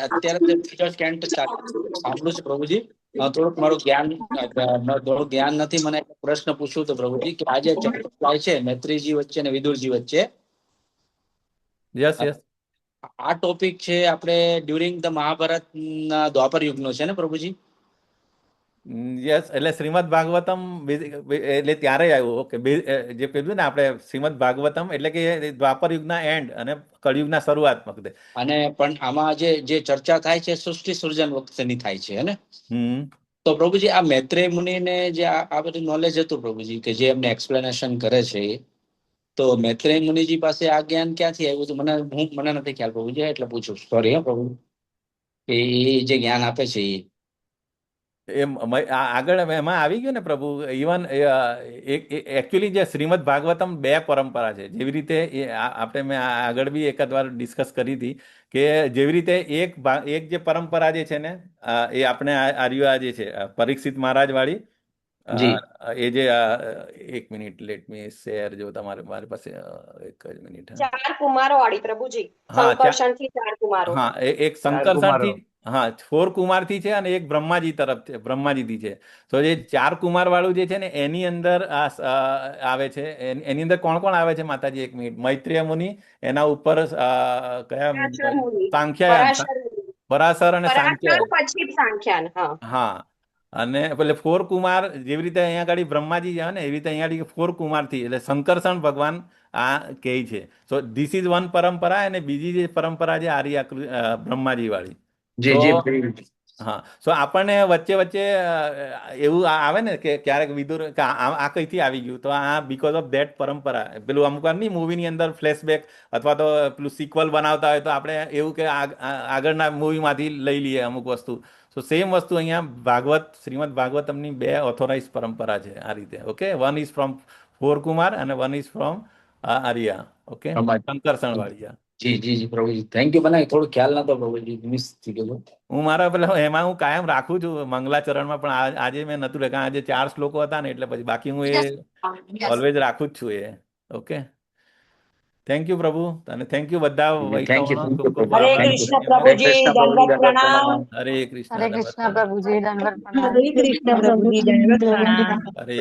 અત્યારે ફ્યુચર કેન્ટ સાંભળું છે પ્રભુજી. થોડુંક મારું જ્ઞાન નથી, મને પ્રશ્ન પૂછવું તો પ્રભુજી કે આજે ચર્ચા થાય છે મૈત્રીજી વચ્ચે અને વિદુરજી વચ્ચે. Yes yes. આ ટોપિક છે આપણે ડ્યુરિંગ ધ મહાભારત ના દ્વાપર યુગનો છે ને પ્રભુજી? યસ, એટલે શ્રીમદ ભાગવતમ એટલે ત્યારે આવ્યું. ઓકે, જે કીધું ને આપણે શ્રીમદ ભાગવતમ એટલે કે દ્વાપર યુગના એન્ડ અને કળિયુગના શરૂઆત વખતે. અને પણ આમાં જે ચર્ચા થાય છે સૃષ્ટિ સર્જન વખતેની થાય છે ને? તો પ્રભુજી, આ મૈત્રેય મુનિને જે આ બધું નોલેજ હતું પ્રભુજી, કે જે એમને એક્સપ્લેનેશન કરે છે, તો મૈત્રેય મુનિજી પાસે આ જ્ઞાન ક્યાંથી આવ્યું હતું? મને નથી ખ્યાલ પ્રભુજી, એટલે પૂછું. સોરી હે પ્રભુ, એ જે જ્ઞાન આપે છે આગળ એમાં આવી ગયું ને પ્રભુ. ઇવન એકચ્યુઅલી જે શ્રીમદ ભાગવતમ 2 પરંપરા છે. જેવી રીતે આપણે મેં આગળ બી એકાદ વાર ડિસ્કસ કરી હતી કે જેવી રીતે એક જે પરંપરા જે છે ને, એ આપણે આર્યો જે છે પરીક્ષિત મહારાજ વાળી, એ જે 1 મિનિટ, લેટ મી શેર. જો મારી પાસે 1 જ મિનિટ. 4 કુમારો વાળી પ્રભુજી, સંકર્ષણથી 4 કુમારો. હા, એક સંકર્ષણથી, હા, 4 કુમારથી છે અને એક બ્રહ્માજી તરફ, બ્રહ્માજીથી છે. તો જે 4 કુમાર વાળું જે છે ને, એની અંદર આવે છે. એની અંદર કોણ કોણ આવે છે માતાજી? 1 મિનિટ. મૈત્રેય મુનિ, એના ઉપર કયા? સાંખ્યાયન, પરાશર અને સાંખ્યાયન, પછી સાંખ્યાયન. હા. અને એટલે 4 કુમાર, જેવી રીતે અહીંયા આગળ બ્રહ્માજી છે ને, એવી રીતે અહીંયા આગળ 4 કુમારથી એટલે સંકર્ષણ ભગવાન આ કહે છે. સો ધીસ ઇઝ વન પરંપરા. અને બીજી જે પરંપરા છે આર્ય બ્રહ્માજી વાળી. હા, સો આપણને વચ્ચે વચ્ચે એવું આવે ને કે ક્યારેક વિદુર આ કઈથી આવી ગયું, તો આ બીકોઝ ઓફ ધેટ પરંપરા. પેલું અમુક વાર નહીં, મૂવીની અંદર ફ્લેશબેક અથવા તો પેલું સિક્વલ બનાવતા હોય તો આપણે એવું કે આગળના મૂવીમાંથી લઈ લઈએ અમુક વસ્તુ. સો સેમ વસ્તુ અહીંયા શ્રીમદ ભાગવતમની 2 ઓથોરાઇઝ પરંપરા છે આ રીતે. Okay, one is from 4 Kumar અને one is from Arya. Okay, Sankarshan વાળી. જી જી જી પ્રભુજી, થેન્ક યુ. મને થોડું ખ્યાલ નતો પ્રભુજી, મિસ થઈ ગયું. હું મારા એમાં હું કાયમ રાખું છું મંગલાચરણમાં, પણ આજે મેં નતું લખ્યું. આજે 4 શ્લોકો હતા ને, એટલે પછી બાકી હું એ ઓલવેઝ રાખું જ છું એ. ઓકે, થેન્ક યુ પ્રભુ અને થેન્ક યુ બધા વૈષ્ણવોનો ખૂબ ખૂબ હરે આભાર. કૃષ્ણ પ્રભુજી દંડવત પ્રણામ. હરે કૃષ્ણ હરે દંડવત કૃષ્ણ પ્રણામ. પ્રભુજી દંડવત પ્રણામ. હરે કૃષ્ણ પ્રભુજી દંડવત પ્રણામ. હરે